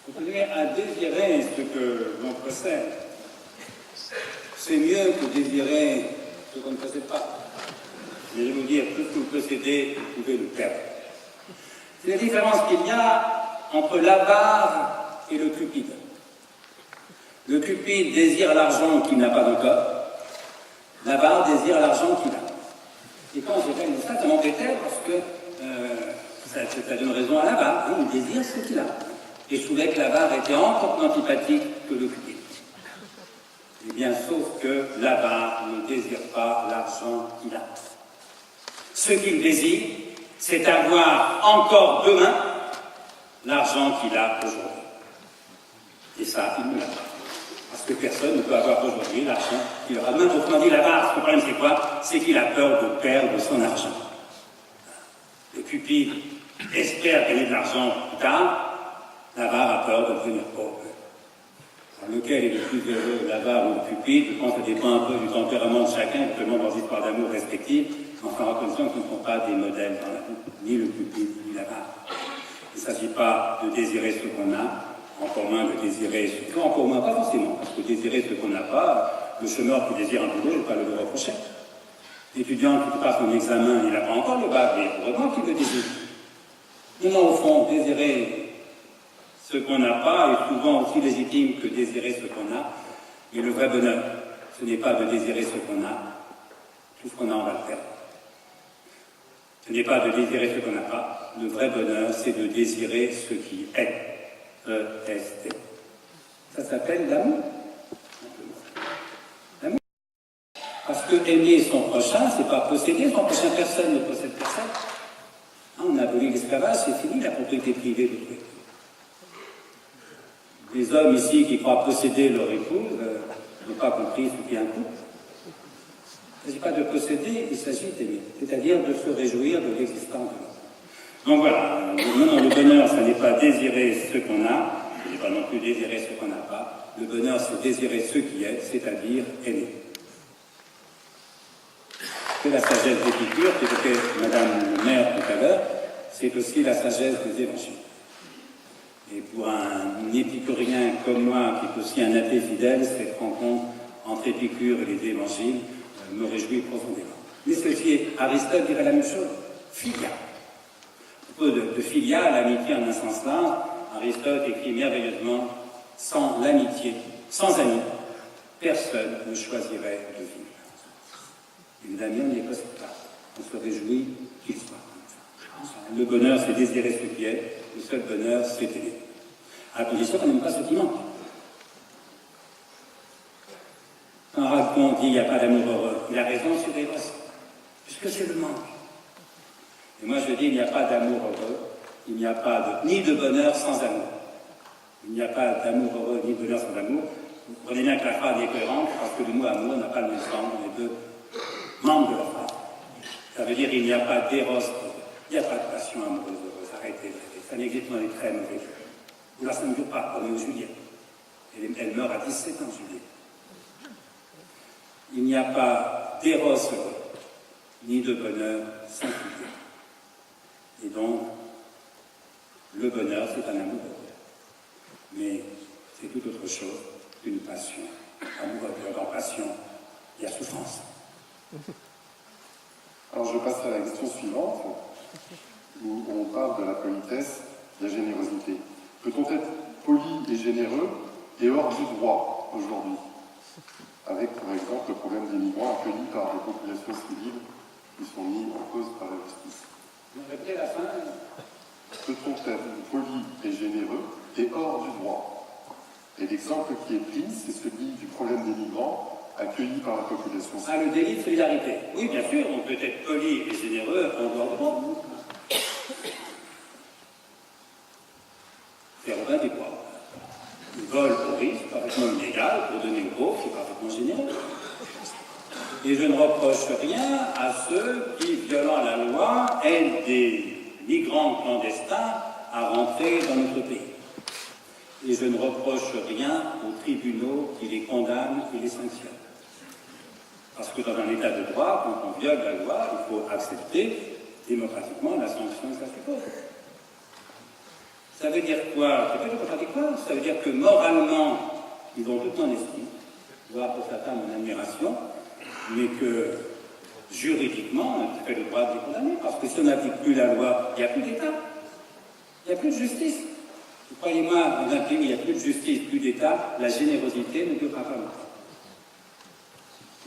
Continuer à désirer ce que l'on possède, c'est mieux que désirer ce qu'on ne possède pas. Mais je vais vous dire, tout ce que vous possédez, vous pouvez le perdre. C'est la différence qu'il y a entre l'avare et le cupide. Le cupide désire l'argent qu'il n'a pas encore. L'avare désire l'argent qu'il a. Et quand je réalise ça, ça m'embêtait parce que ça donne raison à l'avare. Hein, il désire ce qu'il a. Et je trouvais que l'avare était encore plus antipathique que le cupide. Eh bien, sauf que l'avare ne désire pas l'argent qu'il a. Ce qu'il désire, c'est avoir encore demain l'argent qu'il a aujourd'hui. Et ça, il ne l'a pas. Parce que personne ne peut avoir aujourd'hui l'argent qu'il aura demain. Autrement dit, l'avare, le problème c'est quoi? C'est qu'il a peur de perdre son argent. Le cupide espère gagner de l'argent plus tard. L'avare a peur de devenir pauvre. Alors, lequel est le plus heureux, l'avare ou le cupide? Je pense que ça dépend un peu du tempérament de chacun, justement dans leurs histoires d'amour respectives. Enfin, reconnaissant qu'ils ne sont pas des modèles dans la vie, ni le cupide, ni l'avare. Il ne s'agit pas de désirer ce qu'on a, encore moins de désirer ce qu'on a, encore moins pas forcément, parce que désirer ce qu'on n'a pas, le chômeur qui désire un boulot, je ne vais pas le reprocher. L'étudiant qui passe son examen, il n'a pas encore le bac, mais vraiment qu'il le désire. Non, au fond, désirer ce qu'on n'a pas est souvent aussi légitime que désirer ce qu'on a. Mais le vrai bonheur, ce n'est pas de désirer ce qu'on a. Tout ce qu'on a, on va le perdre. Ce n'est pas de désirer ce qu'on n'a pas. Le vrai bonheur, c'est de désirer ce qui est. E-S-T. Ça s'appelle l'amour. L'amour. Parce que aimer son prochain, c'est pas posséder son prochain. Personne ne possède personne. Hein, on a aboli l'esclavage, c'est fini la propriété privée de tout. Les hommes ici qui croient posséder leur épouse n'ont pas compris ce qu'est un couple. Il ne s'agit pas de posséder, il s'agit d'aimer, c'est-à-dire de se réjouir de l'existence de l'autre. Donc voilà, non, le bonheur, ce n'est pas désirer ce qu'on a, ce n'est pas non plus désirer ce qu'on n'a pas. Le bonheur, c'est désirer ce qui est, c'est-à-dire aimer. C'est la sagesse d'Épicure, qu'évoquait Madame le maire tout à l'heure, c'est aussi la sagesse des évangiles. Et pour un épicurien comme moi, qui est aussi un athée fidèle, cette rencontre entre Épicure et les évangiles me réjouit profondément. Mais ceci, Aristote dirait la même chose. Philia. À propos de philia, l'amitié en un sens large, Aristote écrit merveilleusement, sans l'amitié, sans amis, personne ne choisirait de vivre. Évidemment, on n'y est pas sur place. On se réjouit qu'il soit. Le bonheur, c'est désirer ce qui est. Le seul bonheur, c'est aimer. À condition qu'on n'aime pas ce qui manque. Quand Ragon dit il n'y a pas d'amour heureux, il a raison sur Eros, puisque c'est le manque. Et moi je dis il n'y a pas d'amour heureux, il n'y a pas ni de bonheur sans amour. Il n'y a pas d'amour heureux ni de bonheur sans amour. Vous comprenez bien que la phrase est cohérente parce que le mot amour n'a pas le même sens dans les deux membres de la phrase. Ça veut dire qu'il n'y a pas d'éros, il n'y a pas de passion amoureuse heureuse. Arrêtez. Ça n'existe dans les très mauvais jeux. Vous la ne dure pas, comme Juliette. Elle meurt à 17 ans, Juliette. Il n'y a pas d'éros heureux, ni de bonheur singulier. Et donc, le bonheur, c'est un amour heureux. Mais c'est tout autre chose qu'une passion. Amour heureux, dans passion, il y a souffrance.
Alors je passe à la question suivante, où on parle de la politesse, de la générosité. Peut-on être poli et généreux et hors du droit aujourd'hui? Avec par exemple le problème des migrants accueillis par des populations civiles qui sont mis en cause par la justice.
Vous répétez la fin?
Peut-on être poli et généreux et hors du droit? Et l'exemple qui est pris, c'est celui du problème des migrants accueillis par la population civile.
Ah, le délit de solidarité. Oui, bien sûr, on peut être poli et généreux en dehors du droit. C'est Robin des Bois. Le vol aux riches, c'est parfaitement illégal, pour donner aux pauvres, c'est parfaitement généreux. Et je ne reproche rien à ceux qui, violant la loi, aident des migrants clandestins à rentrer dans notre pays. Et je ne reproche rien aux tribunaux qui les condamnent et les sanctionnent. Parce que dans un état de droit, quand on viole la loi, il faut accepter démocratiquement la sanction que ça suppose. Ça veut dire quoi? C'est pas contradictoire. Ça veut dire que moralement, ils ont tout en estime, voire pour certains mon admiration, mais que juridiquement, on a tout à fait le droit de les condamner. Parce que si on n'applique plus la loi, il n'y a plus d'État. Il n'y a plus de justice. Croyez-moi, dans un pays où il n'y a plus de justice, plus d'État, la générosité ne durera pas longtemps.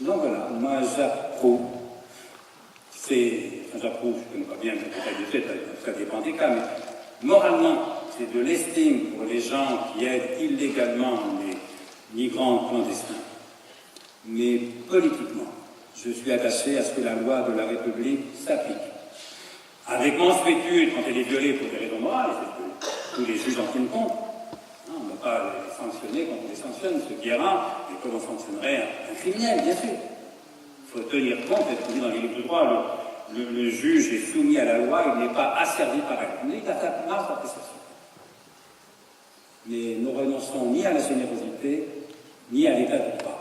Donc voilà, moi j'approuve. J'approuve, je ne connais pas bien le détail du fait, ça dépend des cas, mais moralement, c'est de l'estime pour les gens qui aident illégalement les migrants clandestins. Mais politiquement, je suis attaché à ce que la loi de la République s'applique. Avec mansuétude quand elle est violée pour des raisons morales, c'est ce que tous les juges en tiennent compte. On ne va pas les sanctionner quand on les sanctionne, ce qui est rare, et comme on sanctionnerait un criminel, bien sûr. Il faut tenir compte, être dit dans les livres de droit, le juge est soumis à la loi, il n'est pas asservi par elle. Il est à sa marge d'appréciation. Mais nous renonçons ni à la générosité, ni à l'état de droit.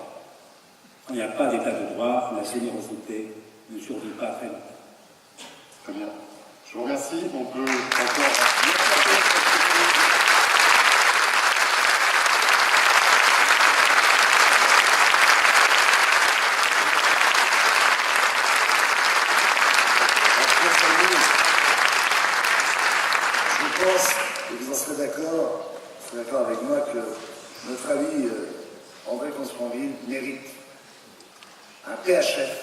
Quand il n'y a pas d'état de droit, la générosité ne survit pas très longtemps.
Très bien. Je vous remercie. On peut encore...
Je pense, et vous en serez d'accord avec moi, que notre ami André Consponville mérite un PHF,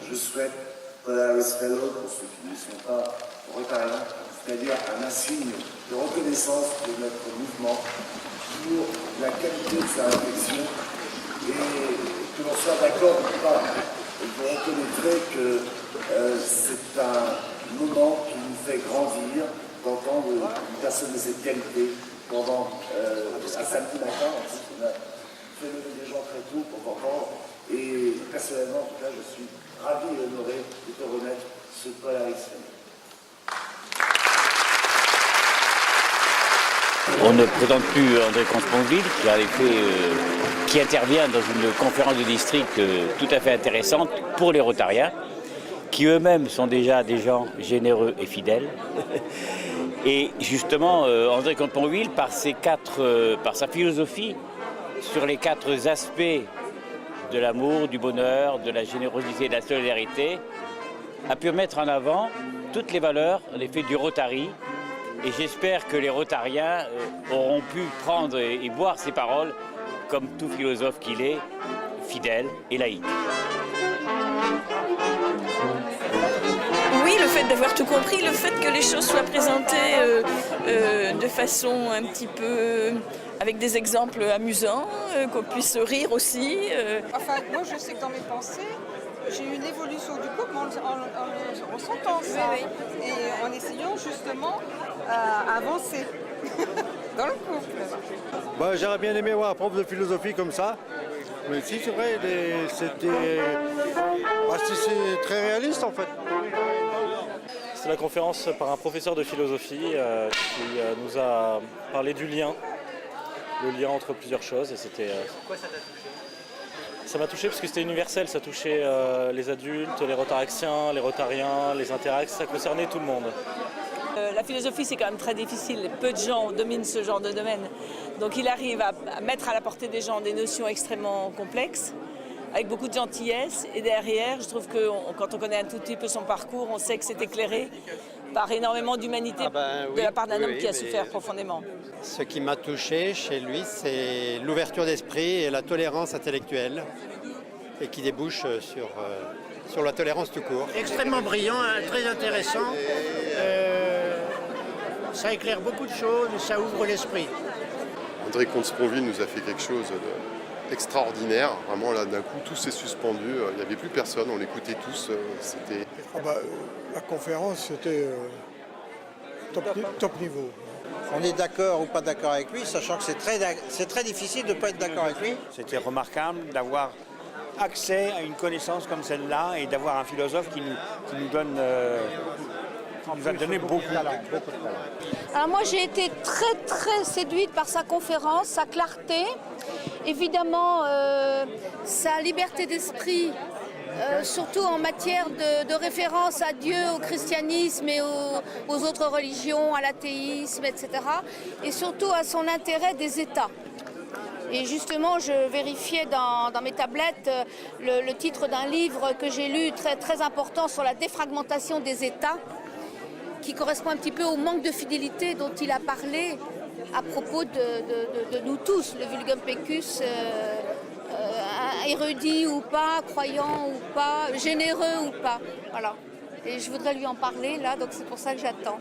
je souhaite, Polaris Fellow, pour ceux qui ne sont pas rotariens, c'est-à-dire un insigne de reconnaissance de notre mouvement pour la qualité de sa réflexion et que l'on soit d'accord ou pas. Et vous reconnaîtrez que c'est un moment qui nous fait grandir d'entendre une personne de cette qualité pendant un samedi matin. En plus, on a fait lever des gens très tôt pour t'entendre. Et personnellement, en tout cas, je suis ravi et honoré de te remettre ce Polaris.
On ne présente plus André Consponville, qui intervient dans une conférence de district tout à fait intéressante pour les Rotariens, qui eux-mêmes sont déjà des gens généreux et fidèles. Et justement, André Consponville, par sa philosophie sur les 4 aspects de l'amour, du bonheur, de la générosité et de la solidarité, a pu mettre en avant toutes les valeurs, en effet, du Rotary. Et j'espère que les Rotariens auront pu prendre et boire ses paroles, comme tout philosophe qu'il est, fidèle et laïque.
Oui, le fait d'avoir tout compris, le fait que les choses soient présentées de façon un petit peu avec des exemples amusants, qu'on puisse rire aussi.
Enfin, moi je sais que dans mes pensées, j'ai eu une évolution du couple en sentant ça et en essayant justement à avancer. dans le couple.
Bah, j'aurais bien aimé voir un prof de philosophie comme ça. Mais si, c'est vrai, c'est très réaliste en fait.
C'est la conférence par un professeur de philosophie qui nous a parlé du lien, le lien entre plusieurs choses. Et c'était.
Pourquoi ça t'a touché?
Ça m'a touché parce que c'était universel, ça touchait les adultes, les rotaraxiens, les rotariens, les interax, ça concernait tout le monde.
La philosophie, c'est quand même très difficile. Peu de gens dominent ce genre de domaine. Donc il arrive à mettre à la portée des gens des notions extrêmement complexes, avec beaucoup de gentillesse. Et derrière, je trouve que quand on connaît un tout petit peu son parcours, on sait que c'est éclairé par énormément d'humanité de la part d'un homme qui a souffert profondément.
Ce qui m'a touché chez lui, c'est l'ouverture d'esprit et la tolérance intellectuelle, et qui débouche sur la tolérance tout court.
Extrêmement brillant, hein, très intéressant. Ça éclaire beaucoup de choses et ça ouvre l'esprit.
André Comte-Sponville nous a fait quelque chose d'extraordinaire. Vraiment, là, d'un coup, tout s'est suspendu. Il n'y avait plus personne, on l'écoutait tous. C'était...
La conférence, c'était top niveau.
On est d'accord ou pas d'accord avec lui, sachant que c'est très difficile de ne pas être d'accord avec lui.
C'était remarquable d'avoir accès à une connaissance comme celle-là et d'avoir un philosophe qui nous donne... nous a donné beaucoup de talent.
Alors moi j'ai été très séduite par sa conférence, sa clarté, évidemment sa liberté d'esprit, surtout en matière de référence à Dieu, au christianisme et aux autres religions, à l'athéisme, etc. Et surtout à son intérêt des États. Et justement, je vérifiais dans mes tablettes le titre d'un livre que j'ai lu très important sur la défragmentation des États, qui correspond un petit peu au manque de fidélité dont il a parlé à propos de nous tous, le vulgum pecus, érudit ou pas, croyant ou pas, généreux ou pas. Voilà. Et je voudrais lui en parler là, donc c'est pour ça que j'attends.